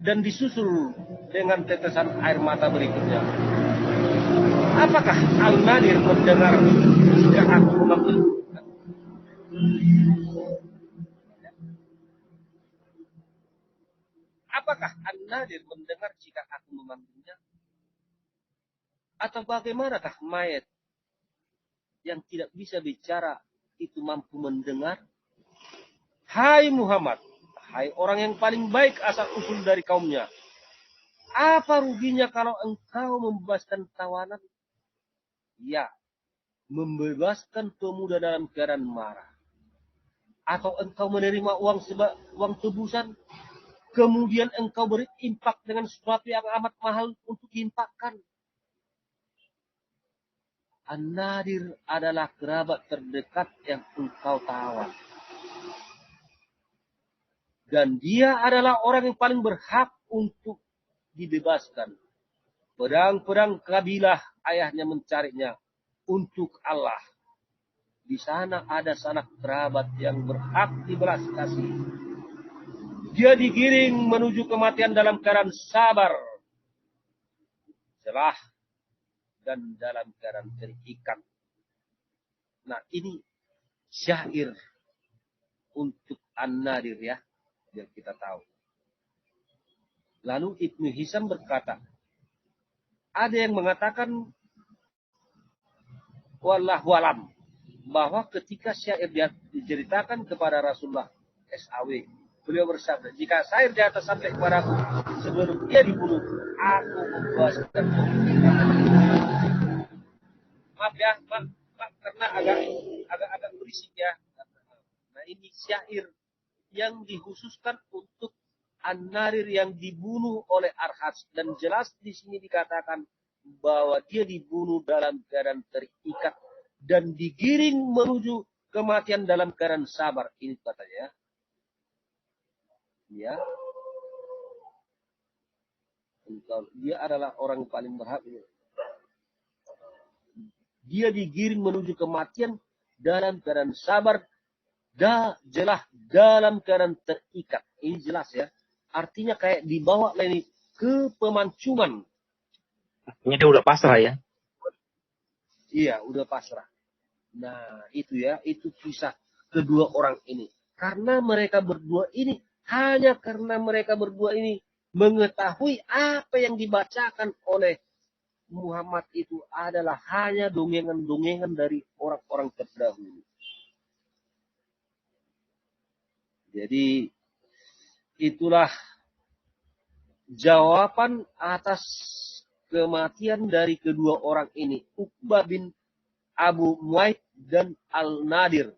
dan disusul dengan tetesan air mata berikutnya. Apakah Al-Nadir mendengar jika aku memanggil? Apakah An-Nadir mendengar jika aku memanggilnya? Atau bagaimanakah mayat yang tidak bisa bicara itu mampu mendengar? Hai Muhammad, hai orang yang paling baik asal usul dari kaumnya. Apa ruginya kalau engkau membebaskan tawanan? Ya, membebaskan pemuda dalam keadaan marah. Atau engkau menerima uang tebusan, kemudian engkau berimpak dengan sesuatu yang amat mahal untuk diimpakkan. An-Nadir adalah kerabat terdekat yang engkau tawar. Dan dia adalah orang yang paling berhak untuk dibebaskan. Pedang-pedang kabilah ayahnya mencarinya untuk Allah. Di sana ada sanak kerabat yang berhak dibelas kasih. Dia digiring menuju kematian dalam keadaan sabar, celah, dan dalam keadaan terikat. Nah ini syair untuk An-Nadir ya, biar kita tahu. Lalu Ibnu Hisam berkata, ada yang mengatakan wallahu alam bahwa ketika syair diceritakan kepada Rasulullah SAW, beliau bersabda, jika syair di atas sampai kepadaku sebelum dia dibunuh, aku membebaskan. Maaf ya, Pak, karena agak berisik ya. Nah ini syair yang dikhususkan untuk An-Nadir yang dibunuh oleh Arhas, dan jelas di sini dikatakan bahwa dia dibunuh dalam keadaan terikat dan digiring menuju kematian dalam keadaan sabar. Ini katanya. Ya. Dia adalah orang paling berhak. dia digiring menuju kematian dalam keadaan sabar, jelas dalam keadaan terikat. Ini jelas ya. Artinya kayak dibawa ini ke pemancuman. Artinya dia udah pasrah ya. Iya, udah pasrah. Nah, itu ya, itu kisah kedua orang ini. Karena mereka berdua ini, hanya karena mereka berdua ini mengetahui apa yang dibacakan oleh Muhammad itu adalah hanya dongengan-dongengan dari orang-orang terdahulu. Jadi, itulah jawaban atas kematian dari kedua orang ini. Uqbah bin Abu Mu'aid dan Al-Nadir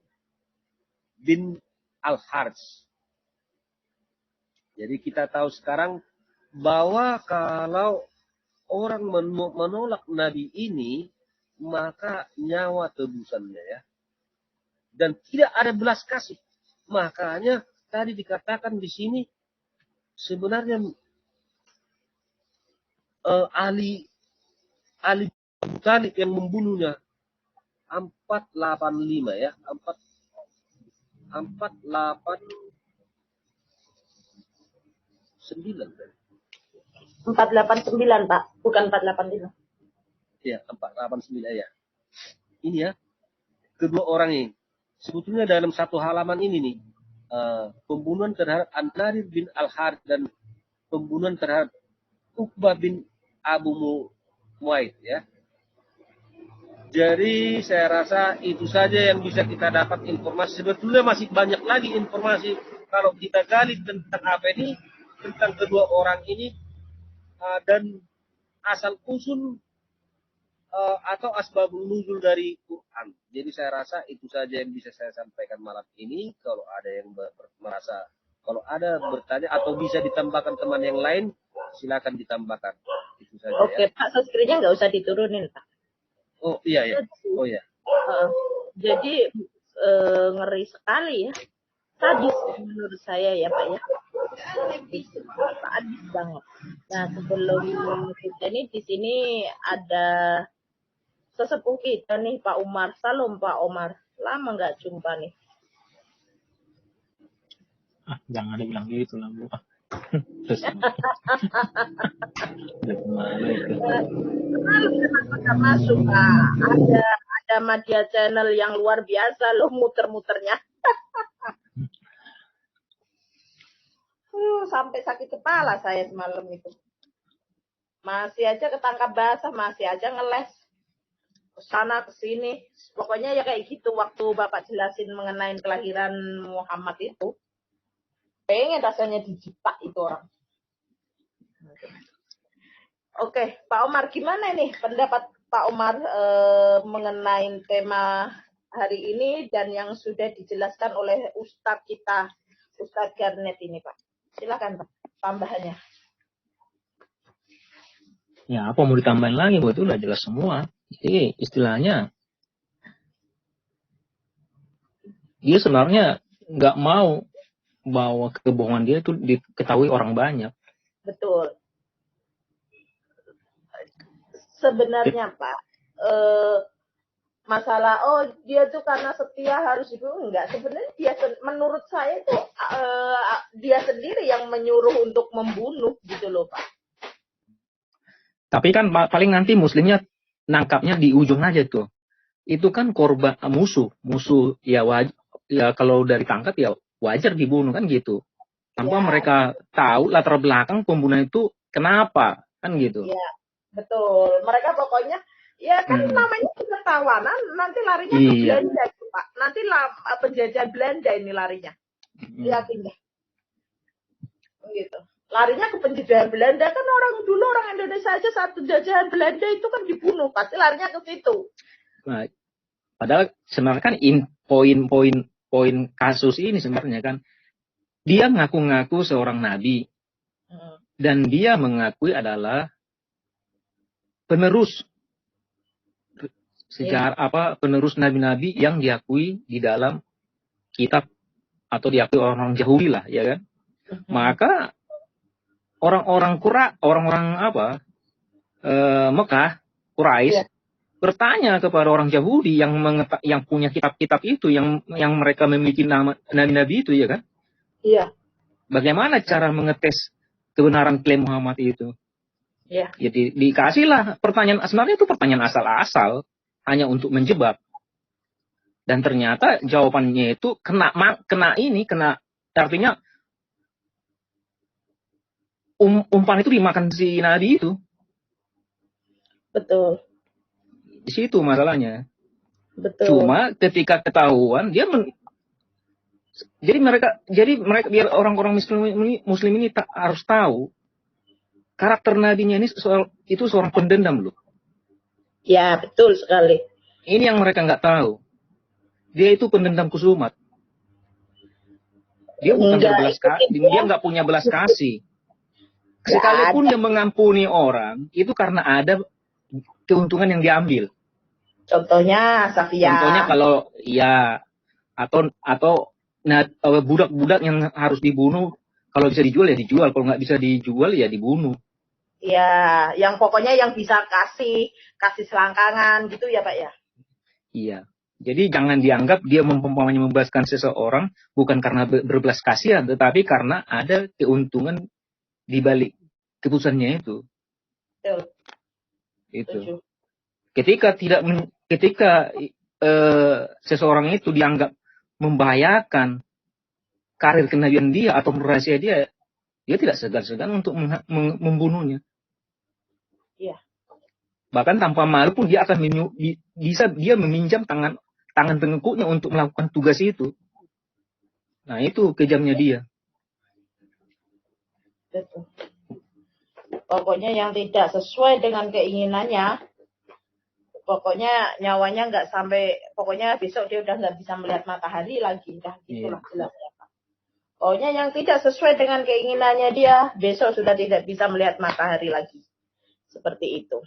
bin Al-Harits. Jadi kita tahu sekarang bahwa kalau orang menolak Nabi ini, maka nyawa tebusannya ya. Dan tidak ada belas kasih. Makanya tadi dikatakan di sini sebenarnya Ali Abu Thalib yang membunuhnya 485 ya, 489. 489 Pak, bukan 485. Ya, 489 ya. Ini ya, kedua orang ini. Sebetulnya dalam satu halaman ini nih, pembunuhan terhadap An-Nadir bin Al-Harits dan pembunuhan terhadap Uqbah bin Abu Mu'aid ya. Jadi saya rasa itu saja yang bisa kita dapat informasi. Sebetulnya masih banyak lagi informasi kalau kita gali tentang apa ini, tentang kedua orang ini dan asal usul atau asbabun nuzul dari Quran. Jadi saya rasa itu saja yang bisa saya sampaikan malam ini. Kalau ada yang merasa, kalau ada bertanya atau bisa ditambahkan teman yang lain, silakan ditambahkan. Itu saja. Oke, ya. Pak, subscribe-nya nggak usah diturunin, Pak. Oh iya ya. Oh ya. Jadi ngeri sekali ya. Sadis menurut saya ya Pak ya. Sadis banget. Nah sebelum kita ini di sini ada sesepuh kita nih Pak Umar. Salam Pak Umar. Lama nggak jumpa nih. Jangan dibilang gitu lah Bu. Terus udah masuk Pak. Ada media channel yang luar biasa loh muter-muternya. Sampai sakit kepala saya semalam itu. Masih aja ketangkap basah, masih aja ngeles kesana kesini. Pokoknya ya kayak gitu waktu Bapak jelasin mengenai kelahiran Muhammad itu. Pengen rasanya dijipak itu orang. Oke, Pak Umar gimana nih pendapat Pak Umar mengenai tema hari ini dan yang sudah dijelaskan oleh Ustadz kita, Ustadz Garnet ini Pak. Silakan Pak, tambahannya. Ya, apa mau ditambahin lagi? Itu udah jelas semua. Jadi istilahnya dia sebenarnya nggak mau bahwa kebohongan dia itu diketahui orang banyak. Betul. Sebenarnya Pak, masalah dia tuh karena setia harus dibunuh, enggak. Sebenarnya dia menurut saya itu dia sendiri yang menyuruh untuk membunuh gitu loh Pak. Tapi kan paling nanti muslimnya nangkapnya di ujung aja tuh. Itu kan korban musuh ya kalau dari tangkap ya wajar dibunuh kan gitu. Tanpa mereka tahu latar belakang pembunuhan itu kenapa kan gitu. Iya, betul. Mereka pokoknya ya kan namanya ketawanan, nanti larinya ke Belanda Pak. Nanti penjajah Belanda ini larinya. Yakin deh. Gitu. Larinya ke penjajahan Belanda kan orang Indonesia aja saat penjajahan Belanda itu kan dibunuh, pasti larinya ke situ. Nah, padahal sebenarnya kan poin kasus ini sebenarnya kan dia ngaku-ngaku seorang nabi dan dia mengakui adalah penerus sejarah penerus nabi-nabi yang diakui di dalam kitab atau diakui orang-orang Yahudi lah ya kan. Maka orang-orang Mekah, Quraisy bertanya kepada orang Yahudi yang punya kitab-kitab itu, yang mereka memiliki nama nabi-nabi itu, ya kan? Iya. Bagaimana cara mengetes kebenaran klaim Muhammad itu? Iya. Jadi dikasihlah pertanyaan, sebenarnya itu pertanyaan asal-asal, hanya untuk menjebak. Dan ternyata jawabannya itu kena artinya umpan itu dimakan si Nabi itu. Betul. Di situ masalahnya. Betul. Cuma ketika ketahuan dia jadi mereka biar orang-orang muslim ini harus tahu karakter nabinya ini itu seorang pendendam loh. Ya, betul sekali. Ini yang mereka nggak tahu. Dia itu pendendam kusumat. Dia bukan dia nggak punya belas kasih. Sekalipun dia mengampuni orang, itu karena ada keuntungan yang diambil. Contohnya Safia. Contohnya kalau ya atau budak-budak yang harus dibunuh, kalau bisa dijual ya dijual, kalau nggak bisa dijual ya dibunuh. Ya, yang pokoknya yang bisa kasih selangkangan gitu ya Pak ya. Iya. Jadi jangan dianggap dia membebaskan seseorang bukan karena berbelas kasihan, tetapi karena ada keuntungan di balik keputusannya itu. Betul. Itu. Tujuh. Ketika seseorang itu dianggap membahayakan karir kenabian dia atau rahasia dia tidak segan-segan untuk membunuhnya. Iya. Bahkan tanpa malu pun dia akan bisa meminjam tangan pengikutnya untuk melakukan tugas itu. Nah, itu kejamnya dia. Betul. Pokoknya yang tidak sesuai dengan keinginannya, pokoknya nyawanya nggak sampai, pokoknya besok dia udah nggak bisa melihat matahari lagi, dah gitulah jelasnya. Pokoknya yang tidak sesuai dengan keinginannya dia, besok sudah tidak bisa melihat matahari lagi. Seperti itu.